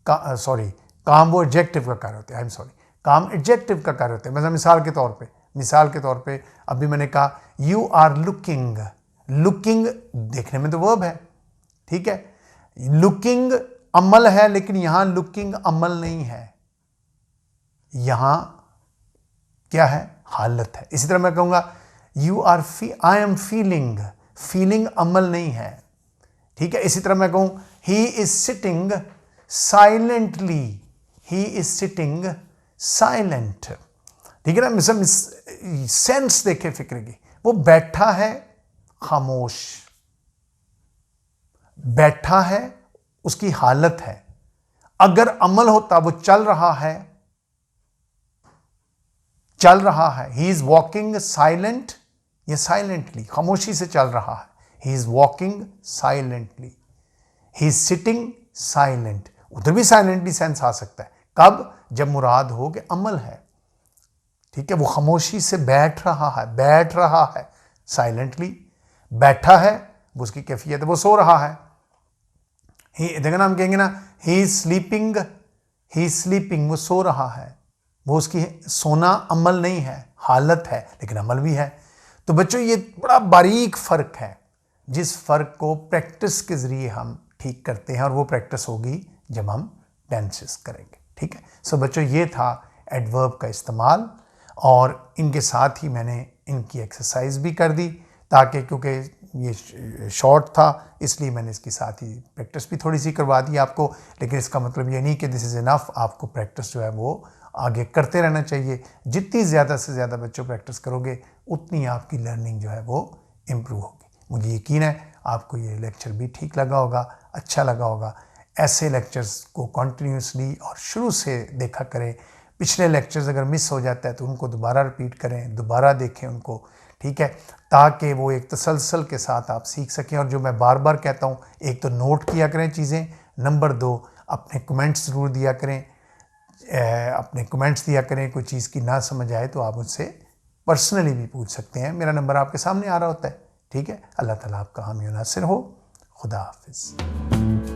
काम वो एडजेक्टिव का कार्य होता है। आई एम सॉरी, काम एडजेक्टिव का कार्य होता है। मतलब मिसाल के तौर पे अभी मैंने कहा यू आर लुकिंग, लुकिंग देखने में तो वर्ब है, ठीक है, लुकिंग अमल है, लेकिन यहां लुकिंग अमल नहीं है, यहां क्या है? हालत है। इसी तरह मैं कहूंगा you are I am feeling, feeling अमल नहीं है, ठीक है। इसी तरह मैं कहूं he is sitting silently, he is sitting silent, ठीक है ना। सेंस देखे फिक्र की, वो बैठा है खामोश, बैठा है उसकी हालत है। अगर अमल होता वो चल रहा है, चल रहा है। ही इज वॉकिंग साइलेंट, ये साइलेंटली खामोशी से चल रहा है। He is walking silently, he is sitting silent, उधर भी साइलेंटली सेंस आ सकता है। कब? जब मुराद हो कि अमल है, ठीक है। वो खामोशी से बैठ रहा है साइलेंटली, बैठा है वो उसकी कैफियत है, वो सो रहा है। देखो ना, हम कहेंगे ना he is sleeping, he is sleeping, वो सो रहा है, वो उसकी सोना अमल नहीं है, हालत है, लेकिन अमल भी है। तो बच्चों ये बड़ा बारीक फर्क है, जिस फर्क को प्रैक्टिस के जरिए हम ठीक करते हैं, और वो प्रैक्टिस होगी जब हम टेंसेस करेंगे, ठीक है। सो बच्चों ये था एडवर्ब का इस्तेमाल, और इनके साथ ही मैंने इनकी एक्सरसाइज भी कर दी, ताकि क्योंकि ये शॉर्ट था इसलिए मैंने इसके साथ ही प्रैक्टिस भी थोड़ी सी करवा दी आपको। लेकिन इसका मतलब ये नहीं कि दिस इज़ इनफ, आपको प्रैक्टिस जो है वो आगे करते रहना चाहिए। जितनी ज़्यादा से ज़्यादा बच्चों प्रैक्टिस करोगे उतनी आपकी लर्निंग जो है वो इम्प्रूव होगी। मुझे यकीन है आपको ये लेक्चर भी ठीक लगा होगा, अच्छा लगा होगा। ऐसे लेक्चर्स को कंटिन्यूसली और शुरू से देखा करें। पिछले लेक्चर्स अगर मिस हो जाता है तो उनको दोबारा रिपीट करें, दोबारा देखें उनको, ठीक है, ताकि वो एक तसलसल के साथ आप सीख सकें। और जो मैं बार बार कहता हूँ, एक तो नोट किया करें चीज़ें, नंबर 2 अपने कमेंट्स ज़रूर दिया करें, अपने कमेंट्स दिया करें। कोई चीज़ की ना समझ आए तो आप मुझसे पर्सनली भी पूछ सकते हैं, मेरा नंबर आपके सामने आ रहा होता है, ठीक है। अल्लाह ताला आपका हामी नासिर हो। खुदा हाफिज़।